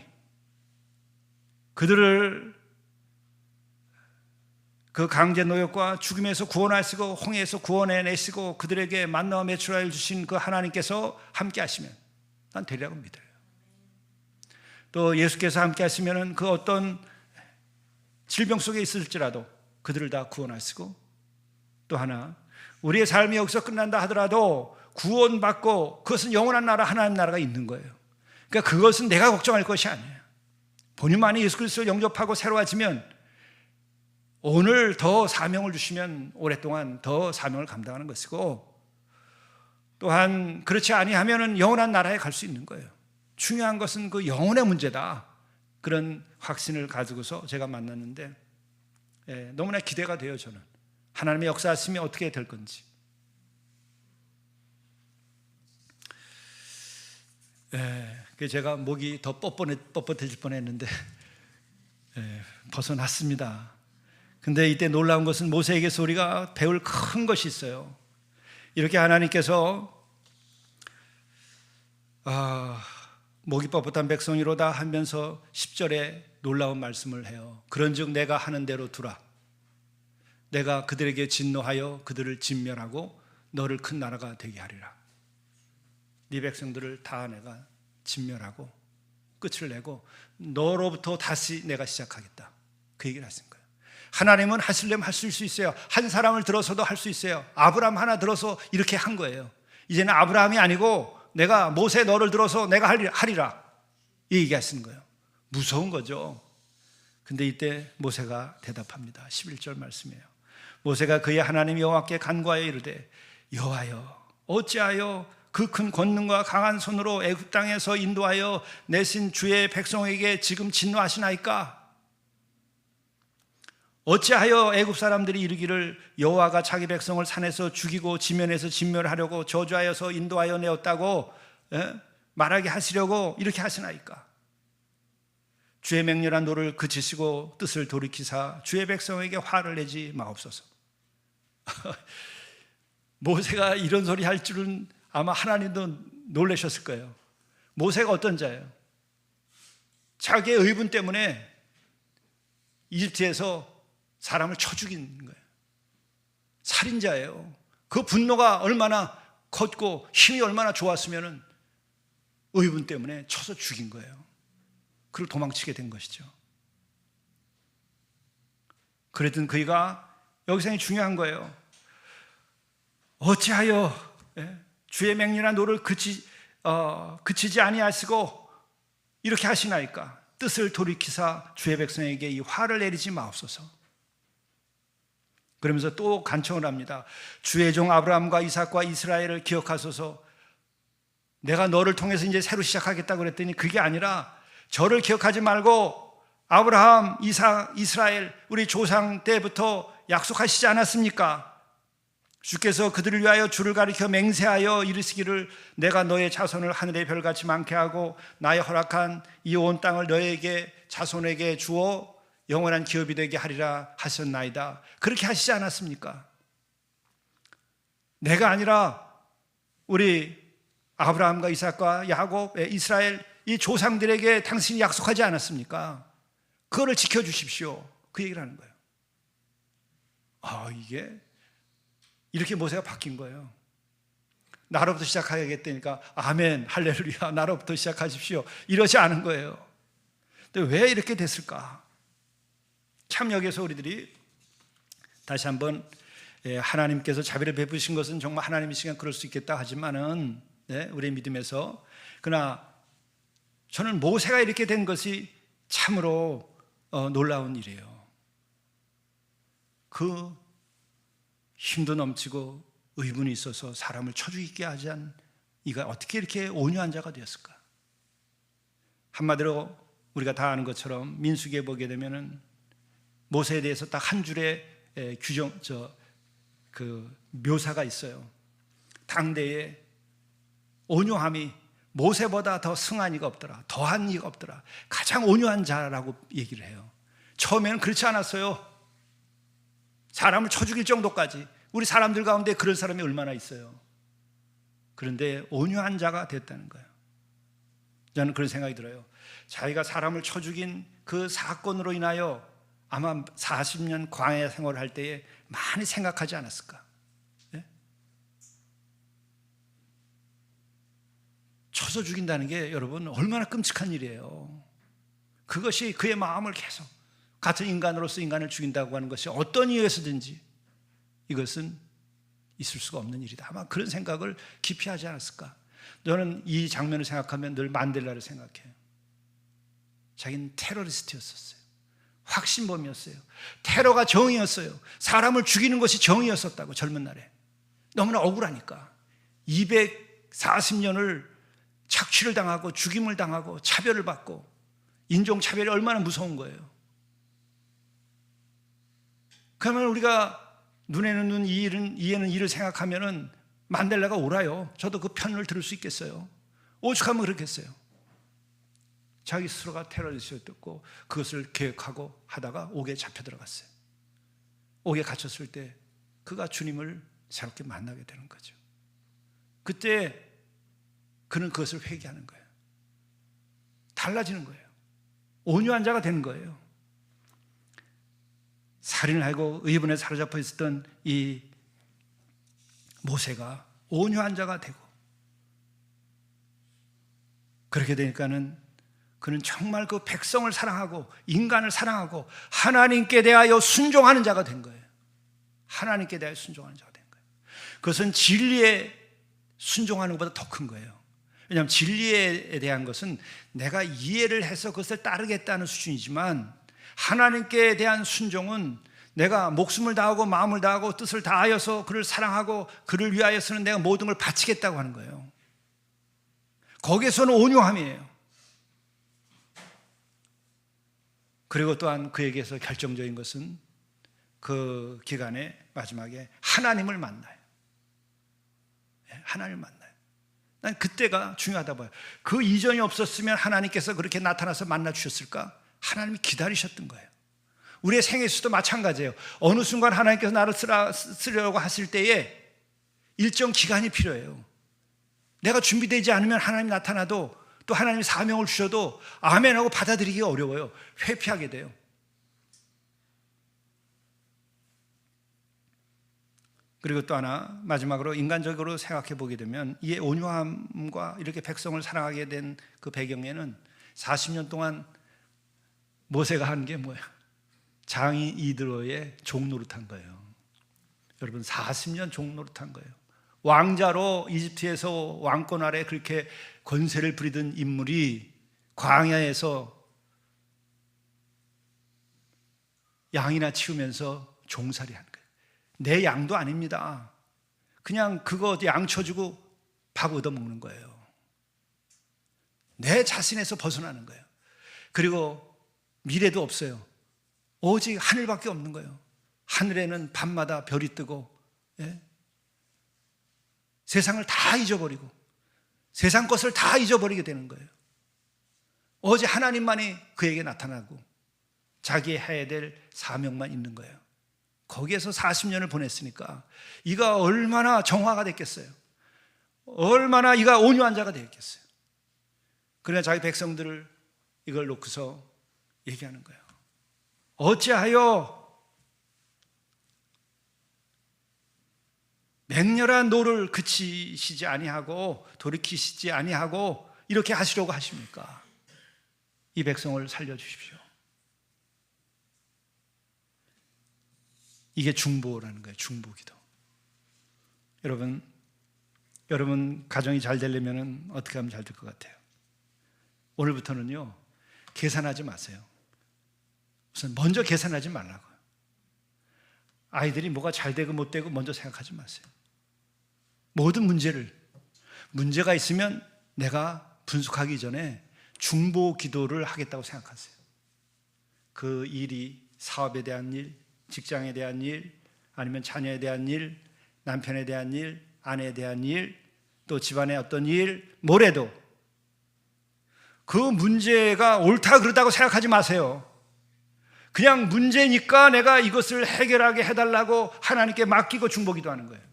그들을 그 강제 노역과 죽음에서 구원하시고 홍해에서 구원해내시고 그들에게 만나와 메추라를 주신 그 하나님께서 함께 하시면 난 되리라고 믿어요. 또 예수께서 함께 하시면 그 어떤 질병 속에 있을지라도 그들을 다 구원하시고, 또 하나, 우리의 삶이 여기서 끝난다 하더라도 구원받고 그것은 영원한 나라, 하나님 나라가 있는 거예요. 그러니까 그것은 내가 걱정할 것이 아니에요. 본인만이 예수 그리스도를 영접하고 새로워지면 오늘 더 사명을 주시면 오랫동안 더 사명을 감당하는 것이고, 또한 그렇지 아니하면은 영원한 나라에 갈 수 있는 거예요. 중요한 것은 그 영혼의 문제다. 그런 확신을 가지고서 제가 만났는데 너무나 기대가 돼요. 저는 하나님의 역사하심이 어떻게 될 건지. 제가 목이 더 뻣뻣해질 뻔했는데 벗어났습니다. 근데 이때 놀라운 것은 모세에게서 우리가 배울 큰 것이 있어요. 이렇게 하나님께서 목이 뻣뻣한 백성이로다 하면서 10절에 놀라운 말씀을 해요. 그런즉 내가 하는 대로 두라. 내가 그들에게 진노하여 그들을 진멸하고 너를 큰 나라가 되게 하리라. 네 백성들을 다 내가 진멸하고 끝을 내고 너로부터 다시 내가 시작하겠다. 그 얘기를 하신 거예요. 하나님은 하시려면 하실 수 있어요. 한 사람을 들어서도 할 수 있어요. 아브라함 하나 들어서 이렇게 한 거예요. 이제는 아브라함이 아니고 내가 모세 너를 들어서 내가 하리라, 이 얘기하시는 거예요. 무서운 거죠. 근데 이때 모세가 대답합니다. 11절 말씀이에요. 모세가 그의 하나님 여호와께 간구하여 이르되, 여호와여 어찌하여 그 큰 권능과 강한 손으로 애굽 땅에서 인도하여 내신 주의 백성에게 지금 진노하시나이까? 어찌하여 애굽 사람들이 이르기를 여호와가 자기 백성을 산에서 죽이고 지면에서 진멸하려고 저주하여서 인도하여 내었다고 말하게 하시려고 이렇게 하시나이까? 주의 맹렬한 노를 그치시고 뜻을 돌이키사 주의 백성에게 화를 내지 마옵소서. 모세가 이런 소리 할 줄은 아마 하나님도 놀라셨을 거예요. 모세가 어떤 자예요? 자기의 의분 때문에 이집트에서 사람을 쳐 죽인 거예요. 살인자예요. 그 분노가 얼마나 컸고 힘이 얼마나 좋았으면 의분 때문에 쳐서 죽인 거예요. 그리고 도망치게 된 것이죠. 그랬던 그이가 여기서 중요한 거예요. 어찌하여 주의 맹렬한 노를 그치지 아니하시고 이렇게 하시나이까? 뜻을 돌이키사 주의 백성에게 이 화를 내리지 마옵소서. 그러면서 또 간청을 합니다. 주의 종 아브라함과 이삭과 이스라엘을 기억하소서. 내가 너를 통해서 이제 새로 시작하겠다고 그랬더니 그게 아니라 저를 기억하지 말고 아브라함, 이삭, 이스라엘 우리 조상 때부터 약속하시지 않았습니까? 주께서 그들을 위하여 주를 가리켜 맹세하여 이르시기를 내가 너의 자손을 하늘의 별같이 많게 하고 나의 허락한 이 온 땅을 너에게 자손에게 주어 영원한 기업이 되게 하리라 하셨나이다. 그렇게 하시지 않았습니까? 내가 아니라 우리 아브라함과 이삭과 야곱, 이스라엘 이 조상들에게 당신이 약속하지 않았습니까? 그거를 지켜주십시오. 그 얘기를 하는 거예요. 이게 이렇게 모세가 바뀐 거예요. 나로부터 시작하겠다니까 아멘 할렐루야 나로부터 시작하십시오 이러지 않은 거예요. 근데 왜 이렇게 됐을까? 참 여기서 우리들이 다시 한번 하나님께서 자비를 베푸신 것은 정말 하나님이시면 그럴 수 있겠다 하지만은 우리의 믿음에서 그러나 저는 모세가 이렇게 된 것이 참으로 놀라운 일이에요. 그 힘도 넘치고 의분이 있어서 사람을 쳐죽이게 하지 않은 이가 어떻게 이렇게 온유한 자가 되었을까? 한마디로 우리가 다 아는 것처럼 민수기에 보게 되면은 모세에 대해서 딱 한 줄의 묘사가 있어요. 당대에 온유함이 모세보다 더 승한 이가 없더라, 더한 이가 없더라, 가장 온유한 자라고 얘기를 해요. 처음에는 그렇지 않았어요. 사람을 쳐 죽일 정도까지. 우리 사람들 가운데 그런 사람이 얼마나 있어요. 그런데 온유한 자가 됐다는 거예요. 저는 그런 생각이 들어요. 자기가 사람을 쳐 죽인 그 사건으로 인하여 아마 40년 광야 생활을 할 때에 많이 생각하지 않았을까? 네? 쳐서 죽인다는 게 여러분 얼마나 끔찍한 일이에요. 그것이 그의 마음을 계속 같은 인간으로서 인간을 죽인다고 하는 것이 어떤 이유에서든지 이것은 있을 수가 없는 일이다. 아마 그런 생각을 깊이 하지 않았을까? 저는 이 장면을 생각하면 늘 만델라를 생각해요. 자기는 테러리스트였었어요. 확신범이었어요. 테러가 정의였어요. 사람을 죽이는 것이 정의였었다고. 젊은 날에 너무나 억울하니까 240년을 착취를 당하고 죽임을 당하고 차별을 받고, 인종차별이 얼마나 무서운 거예요. 그러면 우리가 눈에는 눈, 이에는 이를 생각하면은 만델라가 옳아요. 저도 그 편을 들을 수 있겠어요. 오죽하면 그렇겠어요. 자기 스스로가 테러리스트였고 그것을 계획하고 하다가 옥에 잡혀 들어갔어요. 옥에 갇혔을 때 그가 주님을 새롭게 만나게 되는 거죠. 그때 그는 그것을 회개하는 거예요. 달라지는 거예요. 온유한 자가 되는 거예요. 살인을 하고 의분에 사로잡혀 있었던 이 모세가 온유한 자가 되고, 그렇게 되니까는 그는 정말 그 백성을 사랑하고 인간을 사랑하고 하나님께 대하여 순종하는 자가 된 거예요. 하나님께 대하여 순종하는 자가 된 거예요. 그것은 진리에 순종하는 것보다 더 큰 거예요. 왜냐하면 진리에 대한 것은 내가 이해를 해서 그것을 따르겠다는 수준이지만, 하나님께 대한 순종은 내가 목숨을 다하고 마음을 다하고 뜻을 다하여서 그를 사랑하고 그를 위하여서는 내가 모든 걸 바치겠다고 하는 거예요. 거기에서는 온유함이에요. 그리고 또한 그에게서 결정적인 것은 그 기간의 마지막에 하나님을 만나요. 하나님을 만나요. 난 그때가 중요하다 봐요. 그 이전이 없었으면 하나님께서 그렇게 나타나서 만나 주셨을까? 하나님이 기다리셨던 거예요. 우리의 생애에서도 마찬가지예요. 어느 순간 하나님께서 나를 쓰려고 하실 때에 일정 기간이 필요해요. 내가 준비되지 않으면 하나님이 나타나도, 또 하나님이 사명을 주셔도 아멘하고 받아들이기가 어려워요. 회피하게 돼요. 그리고 또 하나, 마지막으로 인간적으로 생각해 보게 되면 이 온유함과 이렇게 백성을 사랑하게 된 그 배경에는 40년 동안 모세가 한 게 뭐예요? 장이 이드로의 종노릇한 거예요. 여러분, 40년 종노릇한 거예요. 왕자로 이집트에서 왕권 아래 그렇게 권세를 부리던 인물이 광야에서 양이나 치우면서 종살이 한 거예요. 내 양도 아닙니다. 그냥 그거 양 쳐주고 밥 얻어먹는 거예요. 내 자신에서 벗어나는 거예요. 그리고 미래도 없어요. 오직 하늘밖에 없는 거예요. 하늘에는 밤마다 별이 뜨고, 예? 세상을 다 잊어버리고 세상 것을 다 잊어버리게 되는 거예요. 오직 하나님만이 그에게 나타나고 자기 해야 될 사명만 있는 거예요. 거기에서 40년을 보냈으니까 이가 얼마나 정화가 됐겠어요. 얼마나 이가 온유한 자가 되었겠어요. 그러나 자기 백성들을 이걸 놓고서 얘기하는 거예요. 어찌하여 맹렬한 노를 그치시지 아니하고 돌이키시지 아니하고 이렇게 하시려고 하십니까? 이 백성을 살려주십시오. 이게 중보라는 거예요. 중보기도. 여러분 가정이 잘 되려면 어떻게 하면 잘 될 것 같아요? 오늘부터는요, 계산하지 마세요. 우선 먼저 계산하지 말라고요. 아이들이 뭐가 잘 되고 못 되고 먼저 생각하지 마세요. 모든 문제가 있으면 내가 분석하기 전에 중보 기도를 하겠다고 생각하세요. 그 일이 사업에 대한 일, 직장에 대한 일, 아니면 자녀에 대한 일, 남편에 대한 일, 아내에 대한 일, 또 집안의 어떤 일, 뭐래도 그 문제가 옳다 그르다고 생각하지 마세요. 그냥 문제니까 내가 이것을 해결하게 해달라고 하나님께 맡기고 중보기도하는 거예요.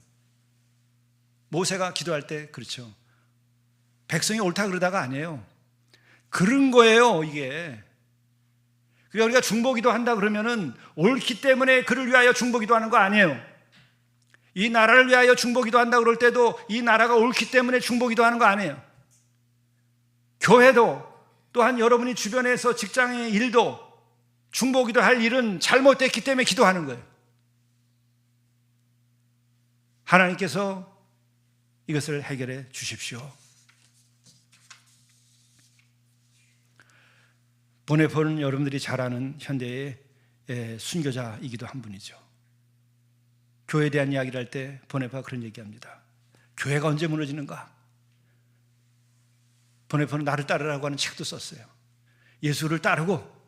모세가 기도할 때 그렇죠. 백성이 옳다 그러다가 아니에요. 그런 거예요, 이게. 그러니까 우리가 중보기도 한다 그러면은 옳기 때문에 그를 위하여 중보기도 하는 거 아니에요. 이 나라를 위하여 중보기도 한다 그럴 때도 이 나라가 옳기 때문에 중보기도 하는 거 아니에요. 교회도 또한 여러분이 주변에서 직장의 일도 중보기도 할 일은 잘못됐기 때문에 기도하는 거예요. 하나님께서 이것을 해결해 주십시오. 보네폴은 여러분들이 잘 아는 현대의 순교자이기도 한 분이죠. 교회에 대한 이야기를 할 때 보네폴은 그런 얘기합니다. 교회가 언제 무너지는가? 보네폴은 나를 따르라고 하는 책도 썼어요. 예수를 따르고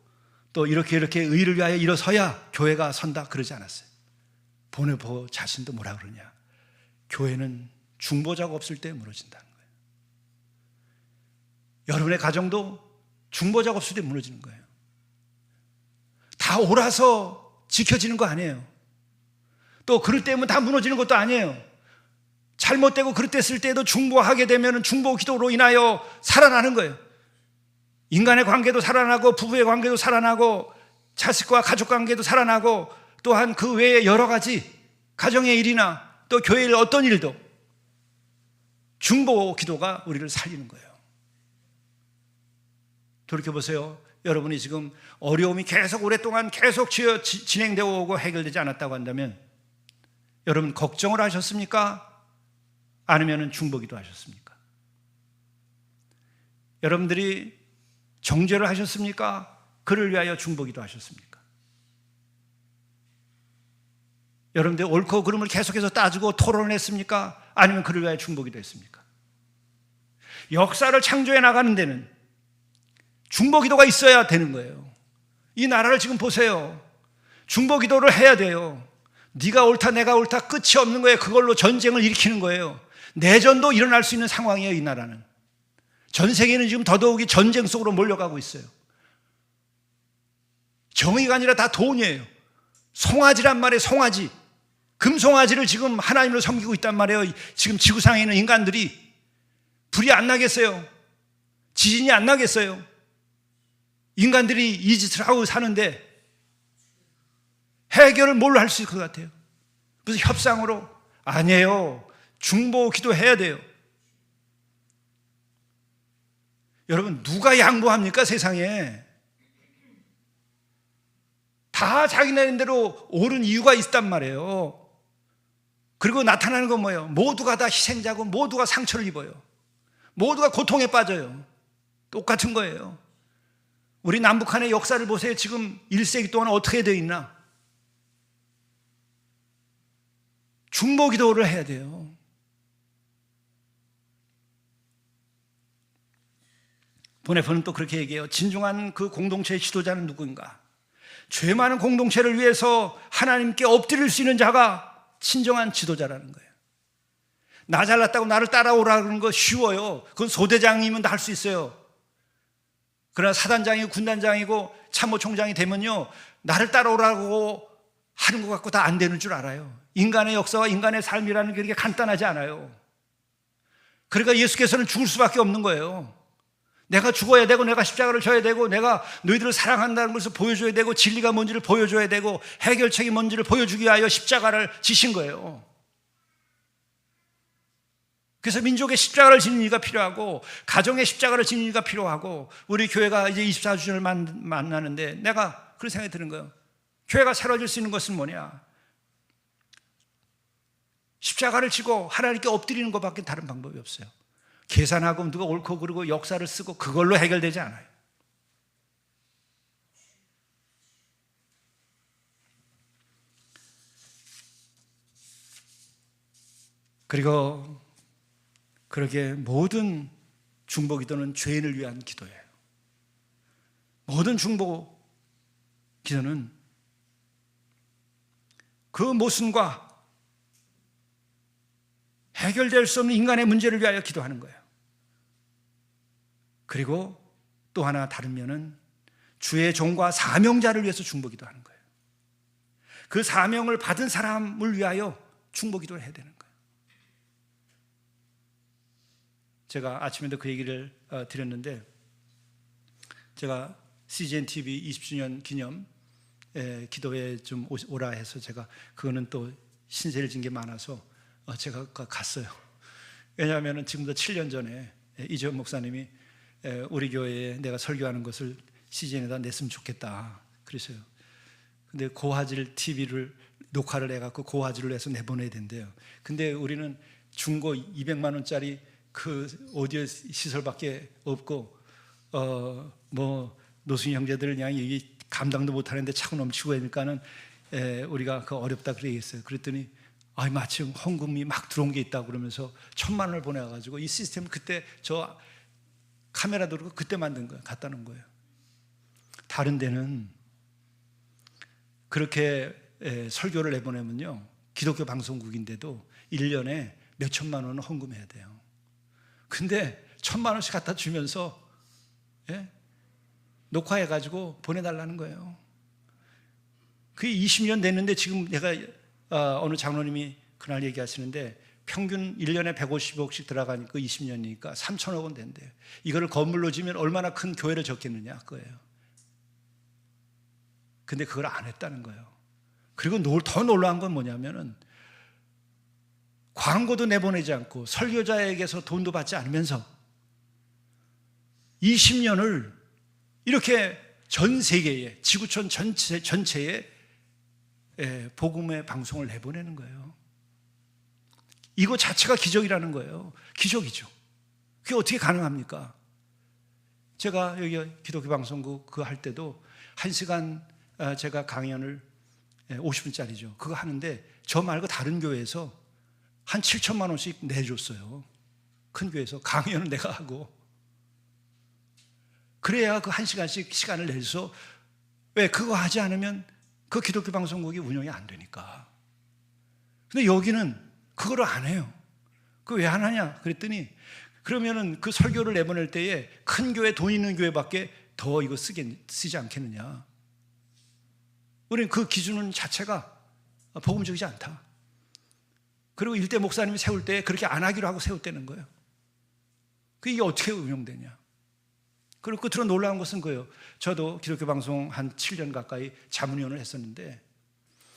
또 이렇게 의를 위하여 일어서야 교회가 선다 그러지 않았어요. 보네폴 자신도 뭐라 그러냐? 교회는 중보자가 없을 때 무너진다는 거예요. 여러분의 가정도 중보자가 없을 때 무너지는 거예요. 다 옳아서 지켜지는 거 아니에요. 또 그럴 때면 다 무너지는 것도 아니에요. 잘못되고 그릇됐을 때도 중보하게 되면 중보 기도로 인하여 살아나는 거예요. 인간의 관계도 살아나고 부부의 관계도 살아나고 자식과 가족 관계도 살아나고 또한 그 외에 여러 가지 가정의 일이나 또 교회의 어떤 일도 중보 기도가 우리를 살리는 거예요. 돌이켜보세요. 여러분이 지금 어려움이 계속 오랫동안 계속 진행되어 오고 해결되지 않았다고 한다면 여러분 걱정을 하셨습니까? 아니면 중보기도 하셨습니까? 여러분들이 정죄를 하셨습니까? 그를 위하여 중보기도 하셨습니까? 여러분들 옳고 그름을 계속해서 따지고 토론을 했습니까? 아니면 그를 위하여 중보기도 했습니까? 역사를 창조해 나가는 데는 중보기도가 있어야 되는 거예요. 이 나라를 지금 보세요. 중보기도를 해야 돼요. 네가 옳다 내가 옳다 끝이 없는 거예요. 그걸로 전쟁을 일으키는 거예요. 내전도 일어날 수 있는 상황이에요. 이 나라는. 전 세계는 지금 더더욱이 전쟁 속으로 몰려가고 있어요. 정의가 아니라 다 돈이에요. 송아지란 말이에요. 송아지. 금송아지를 지금 하나님으로 섬기고 있단 말이에요. 지금 지구상에 있는 인간들이. 불이 안 나겠어요? 지진이 안 나겠어요? 인간들이 이 짓을 하고 사는데 해결을 뭘로 할 수 있을 것 같아요? 무슨 협상으로? 아니에요. 중보 기도해야 돼요. 여러분 누가 양보합니까? 세상에 다 자기네들대로 옳은 이유가 있단 말이에요. 그리고 나타나는 건 뭐예요? 모두가 다 희생자고 모두가 상처를 입어요. 모두가 고통에 빠져요. 똑같은 거예요. 우리 남북한의 역사를 보세요. 지금 1세기 동안 어떻게 되어 있나? 중보 기도를 해야 돼요. 보네폴은 또 그렇게 얘기해요. 진중한 그 공동체의 지도자는 누구인가? 죄 많은 공동체를 위해서 하나님께 엎드릴 수 있는 자가 진정한 지도자라는 거예요. 나 잘났다고 나를 따라오라는 거 쉬워요. 그건 소대장이면 다 할 수 있어요. 그러나 사단장이고 군단장이고 참모총장이 되면요, 나를 따라오라고 하는 것 같고 다 안 되는 줄 알아요. 인간의 역사와 인간의 삶이라는 게 그렇게 간단하지 않아요. 그러니까 예수께서는 죽을 수밖에 없는 거예요. 내가 죽어야 되고 내가 십자가를 져야 되고 내가 너희들을 사랑한다는 것을 보여줘야 되고 진리가 뭔지를 보여줘야 되고 해결책이 뭔지를 보여주기 위하여 십자가를 지신 거예요. 그래서 민족의 십자가를 지는 이가 필요하고 가정의 십자가를 지는 이가 필요하고 우리 교회가 이제 24주년을 만나는데 내가 그런 생각이 드는 거예요. 교회가 새로워질 수 있는 것은 뭐냐? 십자가를 지고 하나님께 엎드리는 것밖에 다른 방법이 없어요. 계산하고 누가 옳고 그르고 역사를 쓰고 그걸로 해결되지 않아요. 그리고 그렇게 모든 중보 기도는 죄인을 위한 기도예요. 모든 중보 기도는 그 모순과 해결될 수 없는 인간의 문제를 위하여 기도하는 거예요. 그리고 또 하나 다른 면은 주의 종과 사명자를 위해서 중보 기도하는 거예요. 그 사명을 받은 사람을 위하여 중보 기도를 해야 되는 거예요. 제가 아침에도 그 얘기를 드렸는데, 제가 CGN TV 20주년 기념 기도회 좀 오라 해서 제가, 그거는 또 신세를 진 게 많아서 제가 갔어요. 왜냐하면 지금도 7년 전에 이재원 목사님이 우리 교회에 내가 설교하는 것을 CGN에다 냈으면 좋겠다 그랬어요. 근데 고화질 TV를 녹화를 해갖고 고화질로 해서 내보내야 된대요. 근데 우리는 중고 200만 원짜리 그 오디오 시설밖에 없고, 노승희 형제들 그냥 이 감당도 못하는데 차고 넘치고 하니까는 우리가 그 어렵다 그러겠어요. 그랬더니 마치 헌금이 막 들어온 게 있다고 그러면서 1,000만 원을 보내가지고 이 시스템을 그때 저 카메라 들고 그때 만든 거예요. 갖다 놓은 거예요. 다른 데는 그렇게 설교를 내보내면요, 기독교 방송국인데도 1년에 몇 천만 원은 헌금해야 돼요. 근데 1,000만 원씩 갖다 주면서 녹화해가지고 보내달라는 거예요. 그게 20년 됐는데 지금 내가 어느 장로님이 그날 얘기하시는데 평균 1년에 150억씩 들어가니까 20년이니까 3천억 원 된대요. 이거를 건물로 지면 얼마나 큰 교회를 짓겠느냐 그거예요. 근데 그걸 안 했다는 거예요. 그리고 더 놀라운 건 뭐냐면은 광고도 내보내지 않고 설교자에게서 돈도 받지 않으면서 20년을 이렇게 전 세계에, 지구촌 전체에 복음의 방송을 내보내는 거예요. 이거 자체가 기적이라는 거예요. 기적이죠. 그게 어떻게 가능합니까? 제가 여기 기독교 방송국 그거 할 때도 1시간 제가 강연을 50분짜리죠. 그거 하는데 저 말고 다른 교회에서 한 7천만 원씩 내줬어요. 큰 교회에서 강연을 내가 하고. 그래야 그 1시간씩 시간을 내서, 왜 그거 하지 않으면 그 기독교 방송국이 운영이 안 되니까. 근데 여기는 그거를 안 해요. 그거 왜 안 하냐 그랬더니, 그러면은 그 설교를 내보낼 때에 큰 교회, 돈 있는 교회밖에 더 이거 쓰지 않겠느냐. 우리는 그 기준은 자체가 복음적이지 않다. 그리고 일대 목사님이 세울 때 그렇게 안 하기로 하고 세웠다는 거예요. 이게 어떻게 운영되냐. 그리고 끝으로 놀라운 것은 그예요. 저도 기독교 방송 한 7년 가까이 자문위원을 했었는데,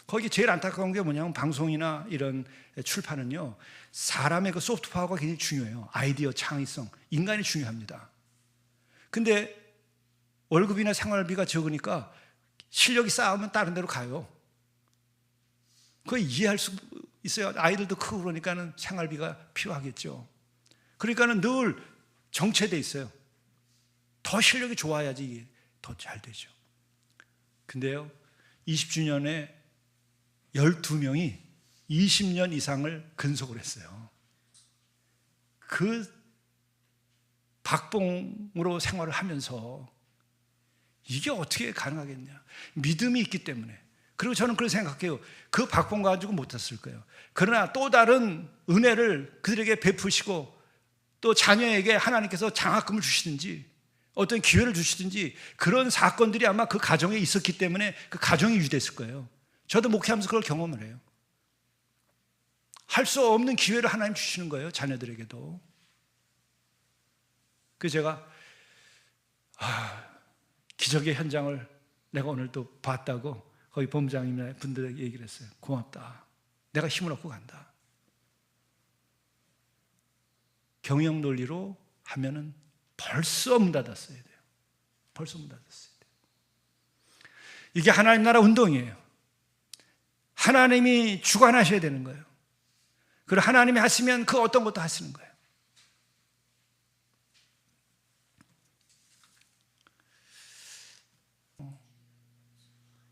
거기 제일 안타까운 게 뭐냐면, 방송이나 이런 출판은요, 사람의 그 소프트 파워가 굉장히 중요해요. 아이디어, 창의성, 인간이 중요합니다. 근데 월급이나 생활비가 적으니까 실력이 쌓으면 다른 데로 가요. 그걸 이해할 수 있어요. 아이들도 크고 그러니까는 생활비가 필요하겠죠. 그러니까는 늘 정체돼 있어요. 더 실력이 좋아야지 이게 더 잘 되죠. 근데요, 20주년에 12명이 20년 이상을 근속을 했어요. 그 박봉으로 생활을 하면서 이게 어떻게 가능하겠냐. 믿음이 있기 때문에. 그리고 저는 그렇게 생각해요. 그 박봉 가지고 못했을 거예요. 그러나 또 다른 은혜를 그들에게 베푸시고, 또 자녀에게 하나님께서 장학금을 주시든지 어떤 기회를 주시든지, 그런 사건들이 아마 그 가정에 있었기 때문에 그 가정이 유지됐을 거예요. 저도 목회하면서 그걸 경험을 해요. 할 수 없는 기회를 하나님 주시는 거예요, 자녀들에게도. 그래서 제가 기적의 현장을 내가 오늘 또 봤다고 거기 본부장님이나 분들에게 얘기를 했어요. 고맙다. 내가 힘을 얻고 간다. 경영 논리로 하면은 벌써 문 닫았어야 돼요. 벌써 문 닫았어야 돼요. 이게 하나님 나라 운동이에요. 하나님이 주관하셔야 되는 거예요. 그리고 하나님이 하시면 그 어떤 것도 하시는 거예요.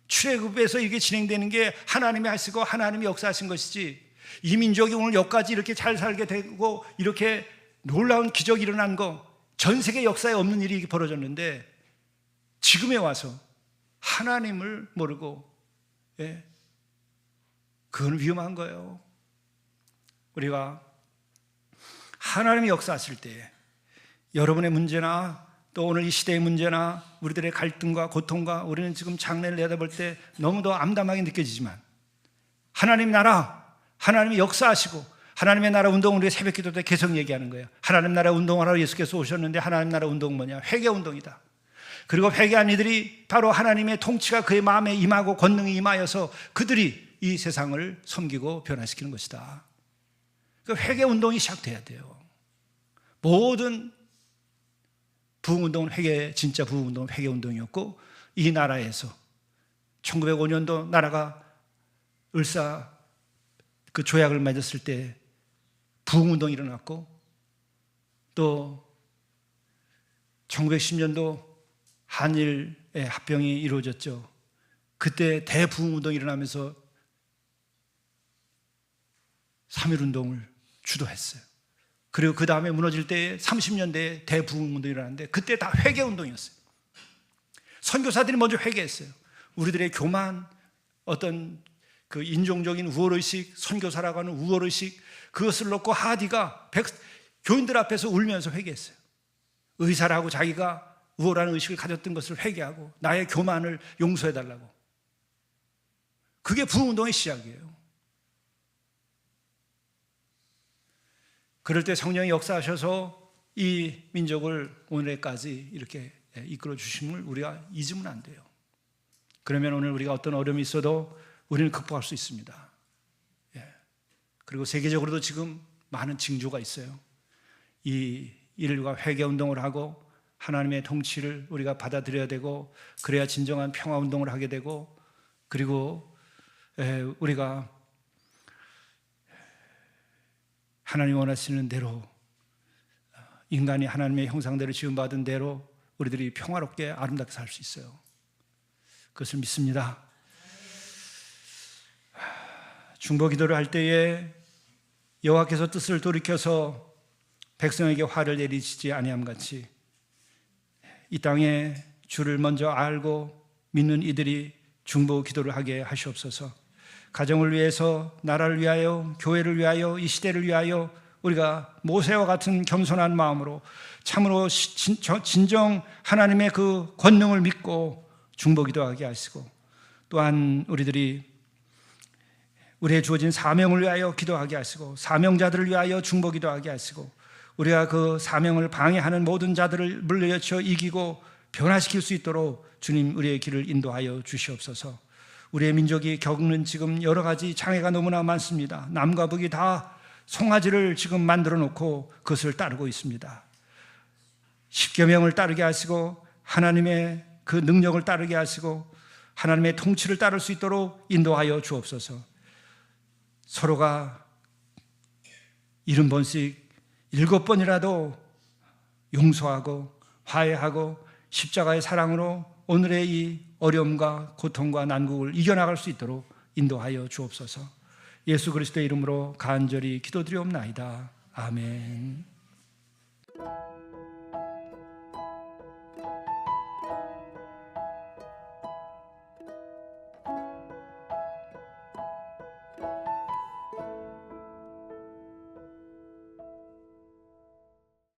출애굽에서 이게 진행되는 게 하나님이 하시고 하나님이 역사하신 것이지, 이 민족이 오늘 여기까지 이렇게 잘 살게 되고 이렇게 놀라운 기적이 일어난 거 전 세계 역사에 없는 일이 벌어졌는데 지금에 와서 하나님을 모르고, 그건 위험한 거예요. 우리가 하나님이 역사하실 때 여러분의 문제나 또 오늘 이 시대의 문제나 우리들의 갈등과 고통과 우리는 지금 장래를 내다볼 때 너무도 암담하게 느껴지지만 하나님 나라, 하나님이 역사하시고 하나님의 나라 운동을 우리가 새벽 기도 때 계속 얘기하는 거예요. 하나님 나라 운동하러 예수께서 오셨는데 하나님 나라 운동은 뭐냐? 회개 운동이다. 그리고 회개한 이들이 바로 하나님의 통치가 그의 마음에 임하고 권능이 임하여서 그들이 이 세상을 섬기고 변화시키는 것이다. 그 회개 운동이 시작돼야 돼요. 모든 부흥운동은 진짜 부흥운동은 회개 운동이었고, 이 나라에서 1905년도 나라가 그 조약을 맺었을 때 부흥운동이 일어났고, 또 1910년도 한일의 합병이 이루어졌죠. 그때 대부흥운동이 일어나면서 3.1운동을 주도했어요. 그리고 그 다음에 무너질 때 30년대에 대부흥운동이 일어났는데 그때 다 회개운동이었어요. 선교사들이 먼저 회개했어요. 우리들의 교만, 어떤 그 인종적인 우월의식, 선교사라고 하는 우월의식, 그것을 놓고 하디가 교인들 앞에서 울면서 회개했어요. 의사라고 자기가 우월한 의식을 가졌던 것을 회개하고 나의 교만을 용서해달라고. 그게 부흥운동의 시작이에요. 그럴 때 성령이 역사하셔서 이 민족을 오늘까지 이렇게 이끌어 주심을 우리가 잊으면 안 돼요. 그러면 오늘 우리가 어떤 어려움이 있어도 우리는 극복할 수 있습니다. 그리고 세계적으로도 지금 많은 징조가 있어요. 이 인류가 회개운동을 하고 하나님의 통치를 우리가 받아들여야 되고, 그래야 진정한 평화운동을 하게 되고, 그리고 우리가 하나님이 원하시는 대로, 인간이 하나님의 형상대로 지음받은 대로 우리들이 평화롭게 아름답게 살 수 있어요. 그것을 믿습니다. 중보 기도를 할 때에 여호와께서 뜻을 돌이켜서 백성에게 화를 내리시지 아니함 같이 이 땅에 주를 먼저 알고 믿는 이들이 중보 기도를 하게 하시옵소서. 가정을 위해서, 나라를 위하여, 교회를 위하여, 이 시대를 위하여 우리가 모세와 같은 겸손한 마음으로 참으로 진정 하나님의 그 권능을 믿고 중보 기도하게 하시고, 또한 우리들이 우리의 주어진 사명을 위하여 기도하게 하시고, 사명자들을 위하여 중보 기도하게 하시고, 우리가 그 사명을 방해하는 모든 자들을 물리쳐 이기고 변화시킬 수 있도록 주님 우리의 길을 인도하여 주시옵소서. 우리의 민족이 겪는 지금 여러 가지 장애가 너무나 많습니다. 남과 북이 다 송아지를 지금 만들어 놓고 그것을 따르고 있습니다. 십계명을 따르게 하시고 하나님의 그 능력을 따르게 하시고 하나님의 통치를 따를 수 있도록 인도하여 주옵소서. 서로가 70번씩 7번이라도 용서하고 화해하고 십자가의 사랑으로 오늘의 이 어려움과 고통과 난국을 이겨나갈 수 있도록 인도하여 주옵소서. 예수 그리스도의 이름으로 간절히 기도드리옵나이다. 아멘.